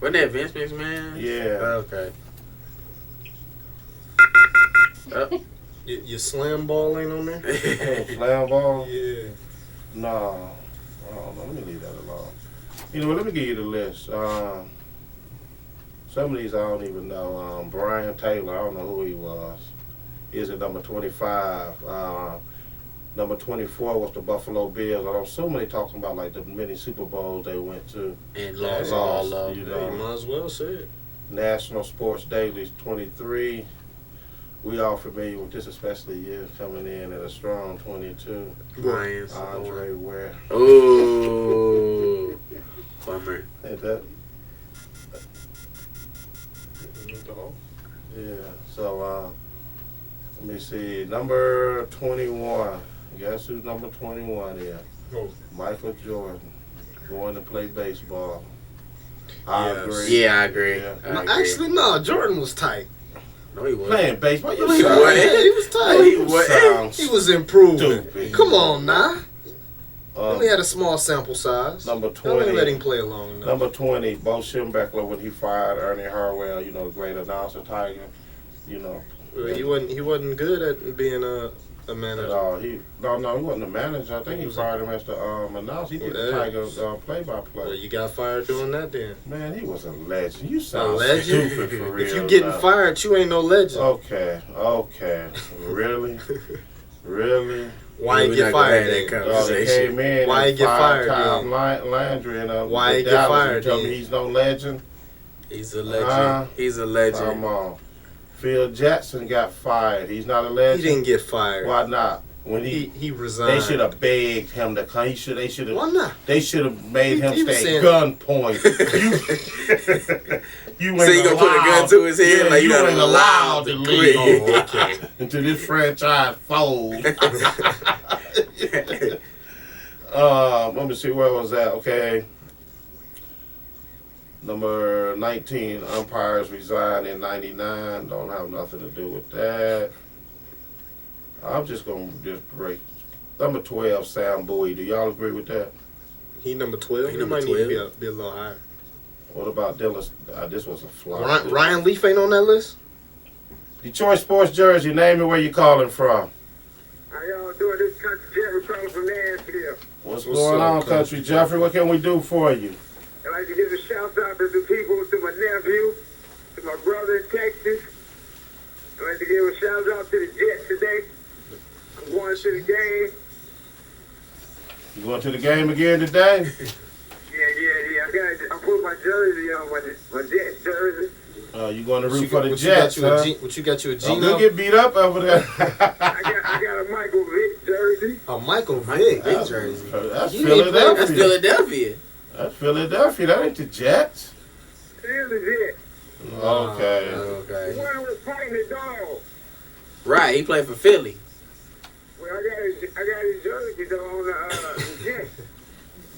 Wasn't that Vince McMahon? Yeah. Okay. Your slam ball ain't on there? Slam ball? Yeah. No. I don't know. Let me leave that alone. You know what? Let me give you the list. Some of these I don't even know. Brian Taylor, I don't know who he was. He's at number 25. Number 24 was the Buffalo Bills. I'm assuming they talking about like the many Super Bowls they went to. And lost all of you them. know. You might as well say it. National Sports Dailies 23. We all familiar with this, especially you coming in at a strong 22. Lions. Andre Ware. Oh, bummer. Hey, that, yeah. So let me see. Number 21. Guess who's number 21 here? Oh. Michael Jordan. Going to play baseball. I Yes. agree. Yeah, I agree. Yeah. I No, agree. actually, no. Jordan was tight. No, he wasn't. Playing baseball. You No, he sound- wasn't. Yeah, he was tight. No, he wasn't. sound He was improving. stupid. Come on, now. Um, Only had a small sample size. Number Only 20. let him play long enough. Number 20, Bo Schembechler when he fired Ernie Harwell, you know, the great announcer Tiger, you know. He wasn't good at being a At manager. all. He wasn't a manager. I think he fired him as the announcer. He did the Tiger play-by-play. Well, you got fired doing that then. Man, he was a legend. You A sound legend? stupid for real. If you getting now. fired, you ain't no legend. Okay. Really? Really? Why he We're get not gonna fired have then? that Dog, he came in Why and he get fired Tom then? Landry and Why he with get Dallas, fired and tell me then? he's no legend? He's a legend. He's a legend. Come on. Phil Jackson got fired. He's not a legend. He didn't get fired. Why not? When He resigned. they should have begged him to come. They should have. Why not? They should have made him He was stay saying- gunpoint. You ain't So you gonna put a gun allowed- to his head? Yeah, Like, you you're not ain't allowed to allowed to leave quit. Okay. until this franchise folds. Let me see, where was that? Okay. Number 19, umpires resigned in 99. Don't have nothing to do with that. I'm just going to just break. Number 12, Sam Bowie. Do y'all agree with that? He number 12. He He number might need to 12. be a little higher. What about Dylan? This was a flop. Ryan Leaf ain't on that list? Detroit sports jersey. Name me where you calling from. How y'all doing? This country Jerry calling from Nashville. What's What's going up, on, Country Jeffrey? What can we do for you? I'd like to give a shout out to the people, to my nephew, to my brother in Texas. I'd like to give a shout out to the Jets today. I'm going to the game. You going to the game again today? Yeah. I put my jersey on, my Jets jersey. You going to What you root for the got Jets, you a huh? What you got you a Don't Gino? get beat up over there. I got a Michael Vick jersey. A Michael Vick. Vick jersey. That's You ain't Philadelphia. That's Philadelphia. That's Philadelphia. That ain't the Jets. It is the Jets. Okay. Okay. One was fighting the dog. Right, he played for Philly. Well, I got his jersey though on the Jets.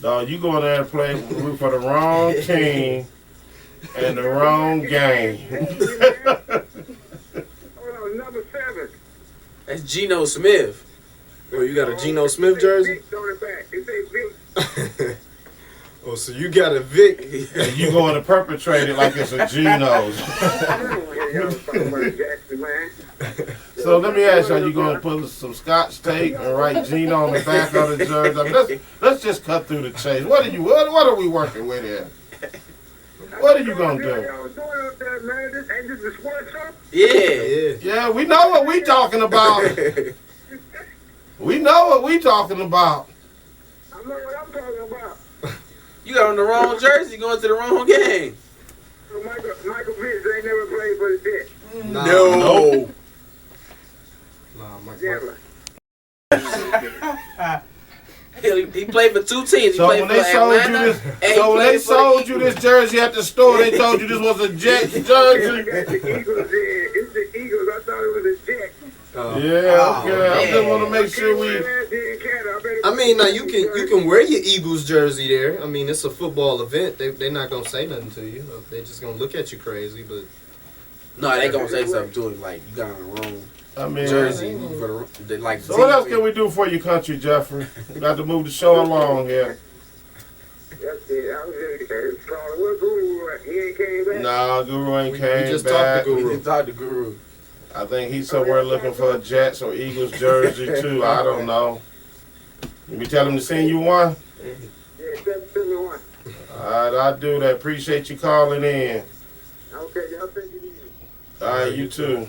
Dog, you going there and play root for the wrong team and the wrong game. Hold on, number 7. That's Geno Smith. Oh, you got a Geno Smith jersey? Vick on the back. It say Vick. Oh, so you got a Vic. And you going to perpetrate it like it's a Geno's. So let me ask you, are you going to put some Scotch tape and write Geno on the back of the jersey? I mean, let's just cut through the chase. What are we working with here? What are you going to do? Yeah, we know what we talking about. We know what we talking about. I know what I'm talking about. You got on the wrong jersey going to the wrong game. So Michael Pitts ain't never played for the Jets. Nah, No. Nah, He played for two teams. So when they sold you this jersey at the store, they told you this was a Jets jersey. That's the Eagles there. It's the Eagles. I thought it was a Jets. Yeah, okay. I just want to make sure we. I mean, now you can wear your Eagles jersey there. I mean, it's a football event. They're not gonna say nothing to you. They just gonna look at you crazy. But No, they gonna say something to it like you got on the wrong I jersey. So what else can we do for your country, Jeffrey? We got to move the show along here. That's it. I was just calling. What Guru? He ain't came back? Nah, Guru ain't we came just back. talked to We Guru. just talked to Guru. I think he's somewhere looking for a Jets or Eagles jersey too. I don't know. You be tell him to send you one? Yeah, 771. Alright, I do that. Appreciate you calling in. Okay, y'all take it easy. Alright, you too.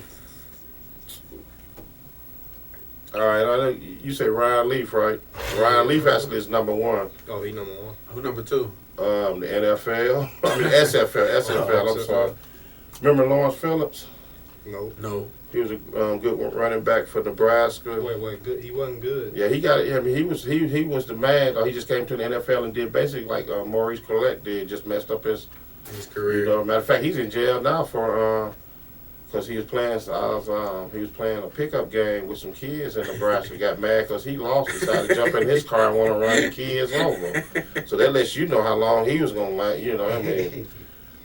Alright, you say Ryan Leaf, right? Ryan Leaf actually is number one. Oh, he number one. Who number two? The NFL. I mean SFL, I'm sorry. Remember Lawrence Phillips? No. No. He was a good running back for Nebraska. Wait, good. He wasn't good. Yeah, he got it. I mean, he was the man. He just came to the NFL and did basically like Maurice Collette did, just messed up his career. You know, matter of fact, he's in jail now for because he was playing a pickup game with some kids in Nebraska. Got mad because he lost, decided to jump in his car and want to run the kids over. So that lets you know how long he was gonna last. You know, I mean.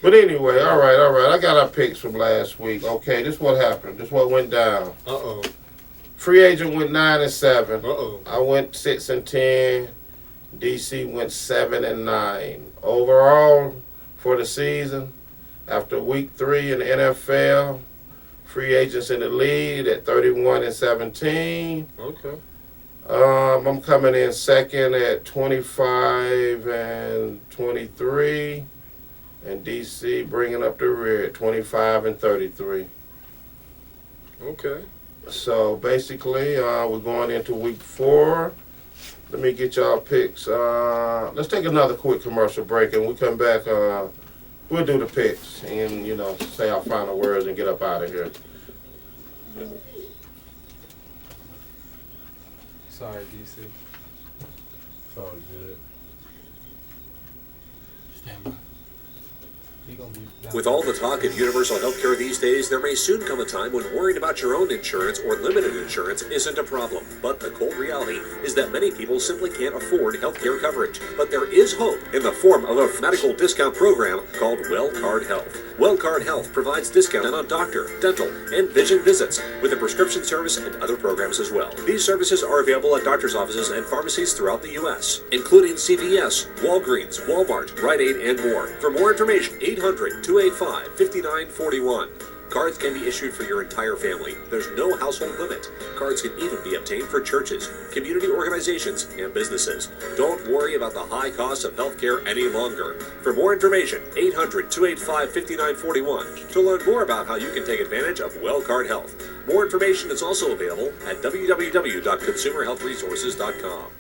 But anyway, all right. I got our picks from last week. Okay, this is what happened. This is what went down. Uh-oh. Free agent went 9-7. Uh-oh. I went 6-10. DC went 7-9. Overall, for the season, after week 3 in the NFL, free agents in the lead at 31-17. Okay. I'm coming in second at 25-23. And DC bringing up the rear at 25-33. Okay. So basically, we're going into week 4. Let me get y'all picks. Let's take another quick commercial break, and we come back. We'll do the picks and say our final words and get up out of here. Sorry, DC. It's all good. Stand by. With all the talk of universal health care these days, there may soon come a time when worrying about your own insurance or limited insurance isn't a problem. But the cold reality is that many people simply can't afford health care coverage. But there is hope in the form of a medical discount program called WellCard Health. WellCard Health provides discounts on doctor, dental, and vision visits, with a prescription service and other programs as well. These services are available at doctor's offices and pharmacies throughout the U.S., including CVS, Walgreens, Walmart, Rite Aid, and more. For more information, 800-285-5941. Cards can be issued for your entire family. There's no household limit. Cards can even be obtained for churches, community organizations, and businesses. Don't worry about the high cost of healthcare any longer. For more information, 800-285-5941 to learn more about how you can take advantage of WellCard Health. More information is also available at www.consumerhealthresources.com.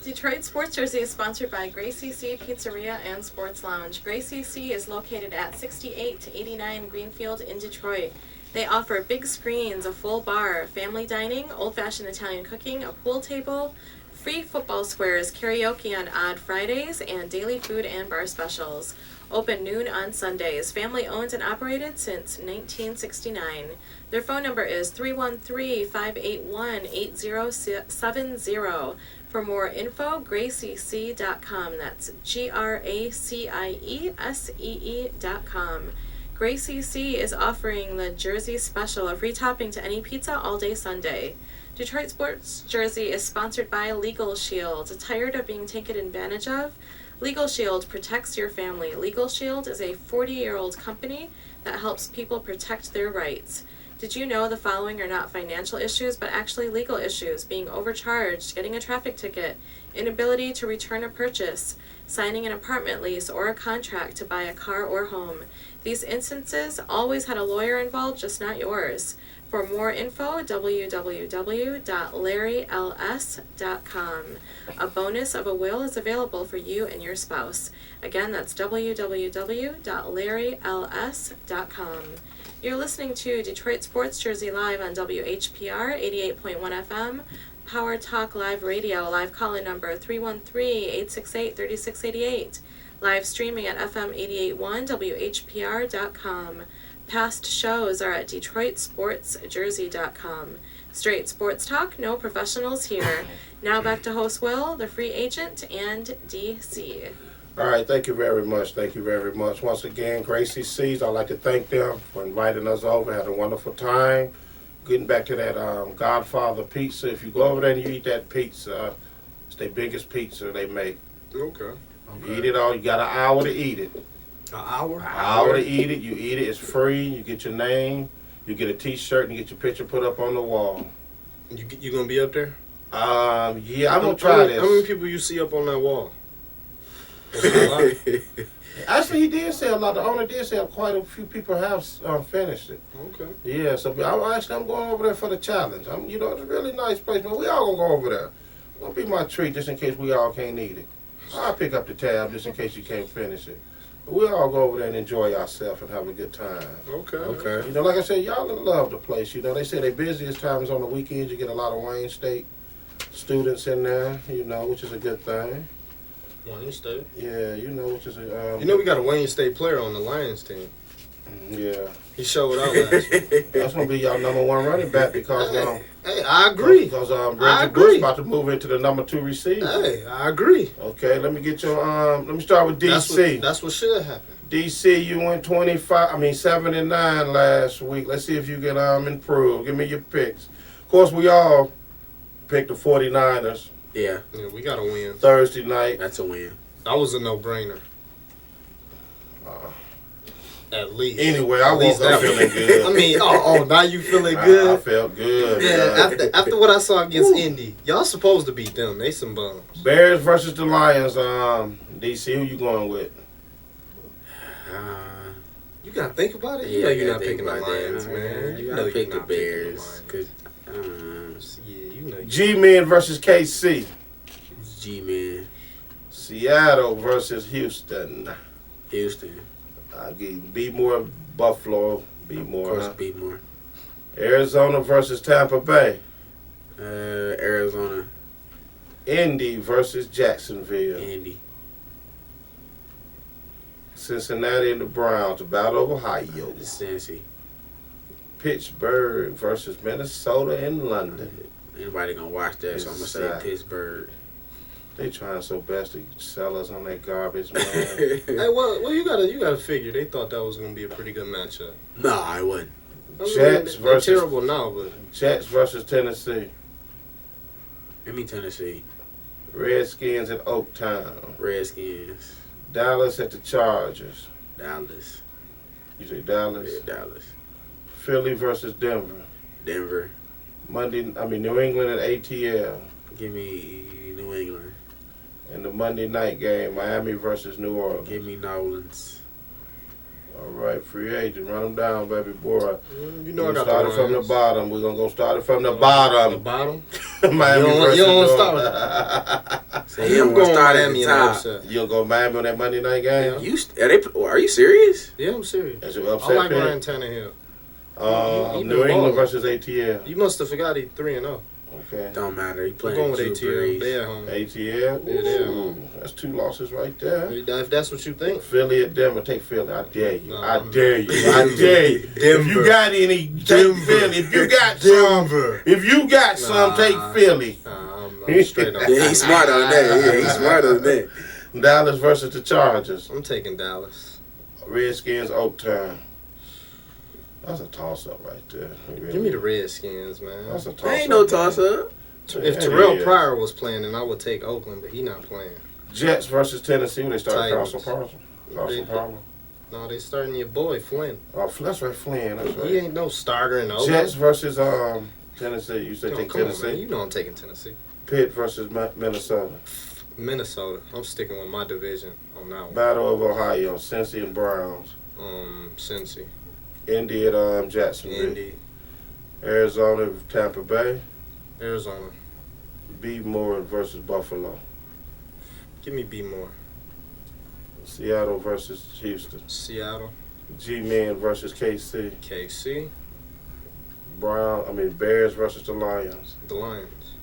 Detroit Sports Jersey is sponsored by Gracie C Pizzeria and Sports Lounge. Gracie C is located at 68-89 Greenfield in Detroit. They offer big screens, a full bar, family dining, old-fashioned Italian cooking, a pool table, free football squares, karaoke on odd Fridays, and daily food and bar specials. Open noon on Sundays. Family owned and operated since 1969. Their phone number is 313-581-8070. For more info, graciec.com. That's GRACIESEE.com. Gracie C is offering the Jersey Special, a free topping to any pizza all day Sunday. Detroit Sports Jersey is sponsored by Legal Shield. Tired of being taken advantage of? Legal Shield protects your family. Legal Shield is a 40-year-old company that helps people protect their rights. Did you know the following are not financial issues, but actually legal issues? Being overcharged, getting a traffic ticket, inability to return a purchase, signing an apartment lease or a contract to buy a car or home. These instances always had a lawyer involved, just not yours. For more info, www.larryls.com. A bonus of a will is available for you and your spouse. Again, that's www.larryls.com. You're listening to Detroit Sports Jersey Live on WHPR 88.1 FM, Power Talk Live Radio, live call-in number 313-868-3688, live streaming at FM881WHPR.com. Past shows are at DetroitSportsJersey.com. Straight sports talk, no professionals here. Now back to host Will, the free agent, and DC. All right, thank you very much. Thank you very much. Once again, Gracie C's, I'd like to thank them for inviting us over. Had a wonderful time. Getting back to that Godfather pizza. If you go over there and you eat that pizza, it's their biggest pizza they make. Okay. You eat it all. You got an hour to eat it. An hour? An hour to eat it. You eat it. It's free. You get your name. You get a T-shirt and you get your picture put up on the wall. You gonna be up there? Yeah, I'm gonna try this. How many people you see up on that wall? Actually, he did say a lot. The owner did say quite a few people have finished it. Okay. Yeah, so I'm going over there for the challenge. It's a really nice place, but we all gonna go over there. It's gonna be my treat just in case we all can't eat it. I'll pick up the tab just in case you can't finish it. But we'll all go over there and enjoy ourselves and have a good time. Okay. Like I said, y'all love the place. They say their busiest times on the weekends. You get a lot of Wayne State students in there, which is a good thing. Wayne State? Yeah, which is a... we got a Wayne State player on the Lions team. Yeah. He showed out last week. That's going to be y'all number one running back because... Hey, I agree. Because Reggie Bush about to move into the number 2 receiver. Hey, I agree. Okay, let me get your... let me start with DC. That's what should happen. DC, you went 7-9 last week. Let's see if you can improve. Give me your picks. Of course, we all picked the 49ers. Yeah, we got to win. Thursday night. That's a win. That was a no-brainer. At least. Anyway, I woke up feeling good. Now you feeling good? I felt good. Yeah, after what I saw against Indy, y'all supposed to beat them. They some bums. Bears versus the Lions. DC, who you going with? You gotta think about it. Yeah, You're not picking the Lions, man. You gotta pick the Bears. G-Men versus KC. G-Men. Seattle versus Houston. Houston. I'll give you B-more, Buffalo. B-more. Of course, B-more. Arizona versus Tampa Bay. Arizona. Indy versus Jacksonville. Indy. Cincinnati and the Browns, a battle of Ohio. Cincy. Pittsburgh versus Minnesota and London. Anybody gonna watch that? So I'm gonna say Pittsburgh. They trying so best to sell us on that garbage, man. Hey, well, you gotta figure they thought that was gonna be a pretty good matchup. No, I wouldn't. Jets versus terrible now, but Jets versus Tennessee. Give me Tennessee. Redskins at Oaktown. Redskins. Dallas at the Chargers. Dallas. You say Dallas? Yeah, Dallas. Philly versus Denver. Denver. New England at ATL. Give me New England. And the Monday night game, Miami versus New Orleans. Give me New Orleans. All right, free agent, run them down, baby boy. I got started from the bottom. We're gonna go start it from the bottom. The bottom. Miami versus you don't want to start. So you don't want to start Miami at the top. You gonna go Miami on that Monday night game? Are you serious? Yeah, I'm serious. That's your upset I like pick? Ryan Tannehill. New England versus ATL. You must have forgot he's 3-0. Okay. Don't matter. He playing going with ATL. They at home. ATL? Yeah, they at home. That's 2 losses right there. If that's what you think. Philly at Denver. Take Philly. I dare you. No, I dare you. I dare you. If you got any, take Philly. If you got some, take Philly. I'm straight on. Yeah, he's smart on that. Yeah, he's smart on that. Dallas versus the Chargers. I'm taking Dallas. Redskins, Oaktown. That's a toss-up right there. Really. Give me the Redskins, man. That's a toss-up. There ain't no toss-up. If Terrell Pryor was playing, then I would take Oakland, but he not playing. Jets versus Tennessee when they start Titans. Carson Palmer. No, they starting your boy Flynn. Oh, that's right, Flynn. That's right. He ain't no starter in Oakland. Jets versus Tennessee. You say take come Tennessee? on, man. You know I'm taking Tennessee. Pitt versus Minnesota. Minnesota. I'm sticking with my division on that one. Battle of Ohio. Cincy and Browns. Cincy. Indy at Jacksonville. Indy. Arizona, Tampa Bay. Arizona. B. Moore versus Buffalo. Give me B more. Seattle versus Houston. Seattle. G-Men versus KC. KC. Bears versus the Lions. The Lions.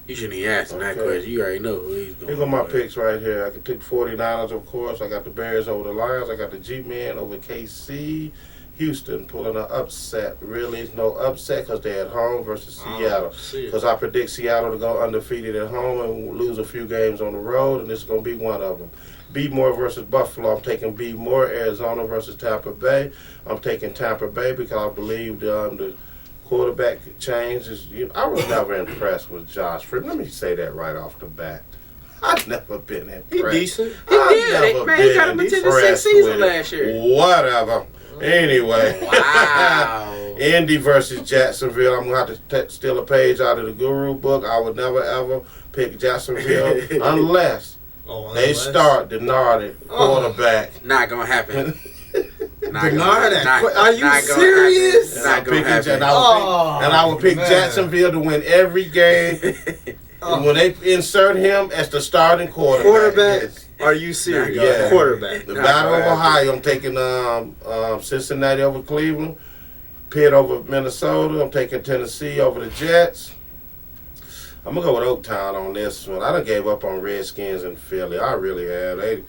You shouldn't even ask him that Okay. question. You already know who he's going. Here go my picks right here. I can pick 49ers, of course. I got the Bears over the Lions. I got the G-Men over KC. Houston pulling an upset. Really, it's no upset because they're at home versus Seattle. Because I predict Seattle to go undefeated at home and lose a few games on the road, and this is going to be one of them. B. Moore versus Buffalo. I'm taking B. Moore. Arizona versus Tampa Bay. I'm taking Tampa Bay because I believe the quarterback change is. I was never impressed with Josh Freeman. Let me say that right off the bat. I've never been impressed. He decent. He did. Man, he got him into the 6th season last year. Whatever. Anyway. Wow. Indy versus Jacksonville. I'm going to have to steal a page out of the Guru book. I would never, ever pick Jacksonville unless they start Denard quarterback. Not going to happen. Are you serious? Not going to happen. And I would pick Jacksonville to win every game. And when they insert him as the starting quarterback. Yes. Are you serious? Yeah. Quarterback. The Battle of Ohio. I'm taking Cincinnati over Cleveland. Pitt over Minnesota. I'm taking Tennessee over the Jets. I'm going to go with Oaktown on this one. I done gave up on Redskins and Philly. I really have. They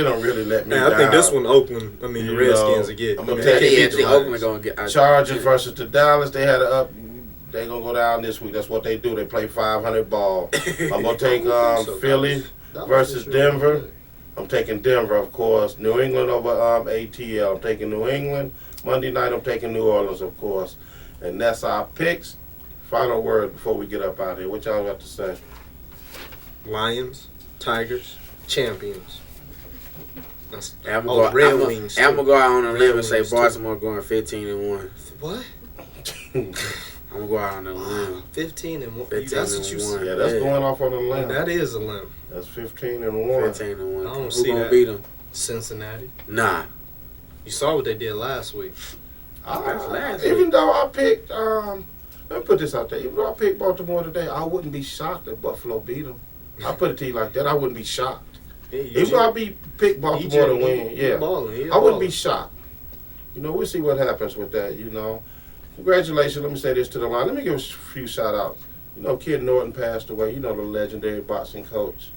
don't really let me down. I think this one Oakland, the Redskins will get. I'm going to take Oakland going to get. Chargers versus the Dallas. They had They're going to go down this week. That's what they do. They play 500 ball. I'm going to take Philly versus Denver. I'm taking Denver, of course. New England over ATL. I'm taking New England. Monday night, I'm taking New Orleans, of course. And that's our picks. Final word before we get up out of here. What y'all got to say? Lions, Tigers, champions. I'm going to go out on a limb and say Baltimore going 15-1. What? I'm gonna go out on a limb. 15-1. 15 That's what you said. Yeah, that's going off on a limb. That is a limb. That's 15-1. 15-1. I don't Who see gonna that. beat them? Cincinnati. Nah. You saw what they did last week. Even though I picked, let me put this out there. Even though I picked Baltimore today, I wouldn't be shocked if Buffalo beat them. I put it to you like that. I wouldn't be shocked. Even though I picked Baltimore to win, I wouldn't be shocked. We'll see what happens with that, Congratulations. Let me say this to the line. Let me give a few shout-outs. Kid Norton passed away. The legendary boxing coach.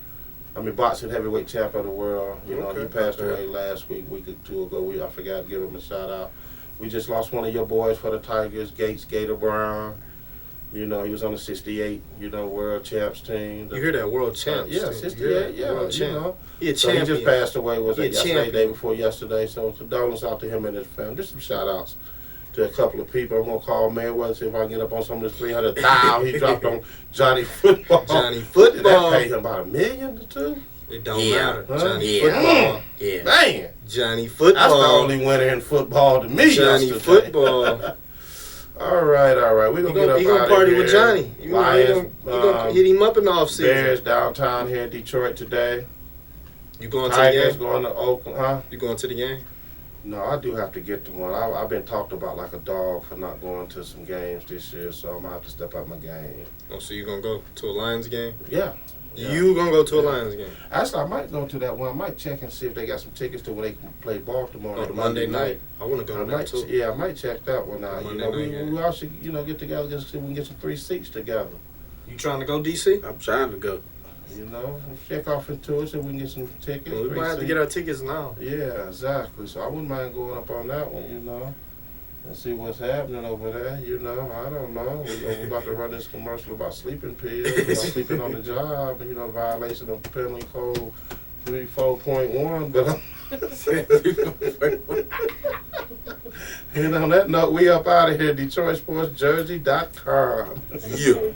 Boxing heavyweight champ of the world. He passed away last week or two ago. I forgot to give him a shout-out. We just lost one of your boys for the Tigers, Gator Brown. He was on the 68, world champs team. You hear that, world champs? Yeah, 68, yeah. World champ. He just passed away, yesterday, day before yesterday. So condolences out to him and his family. Just some shout-outs to a couple of people. I'm going to call Mayweather, see if I can get up on some of this 300,000 he dropped on Johnny Football. Johnny Football. Did that pay him about $1 million or $2 million? It don't matter. Huh? Johnny Football. Yeah. Man. Johnny Football. That's the only winner in football to me Johnny yesterday. Football. All right. We're going to get up out of here. You going to party with Johnny. You going to hit him up in the offseason. Bears downtown here in Detroit today. You going Tigers to the game? going to Oakland, huh? You going to the game? No, I do have to get to one. I've been talked about like a dog for not going to some games this year, so I'm going to have to step up my game. Oh, so you going to go to a Lions game? Yeah. You going to go to a Lions game? Actually, I might go to that one. I might check and see if they got some tickets to when they can play Baltimore on Monday night. I want to go to that too. Yeah, I might check that one out. We all should, get together just see if we can get some 3 seats together. You trying to go, DC? I'm trying to go. Check off into it so we can get some tickets. We might have to get our tickets now. Yeah, exactly. So I wouldn't mind going up on that one, and see what's happening over there. I don't know. We're about to run this commercial about sleeping pills, about sleeping on the job, violation of penalty code 34.1. But And on that note, we up out of here. DetroitSportsJersey.com. Yeah.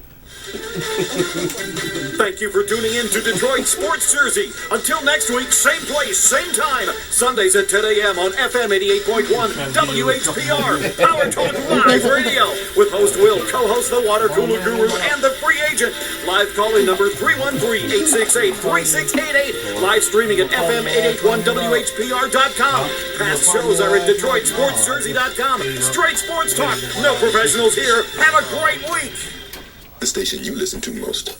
Thank you for tuning in to Detroit Sports Jersey. Until next week, same place, same time. Sundays at 10 a.m. on FM 88.1 WHPR. Power Talk Live Radio. With host Will, co-host the Water Cooler Guru, and the free agent. Live calling number 313-868-3688. Live streaming at FM881WHPR.com. Past shows are at DetroitSportsJersey.com. Straight sports talk. No professionals here. Have a great week. The station you listen to most.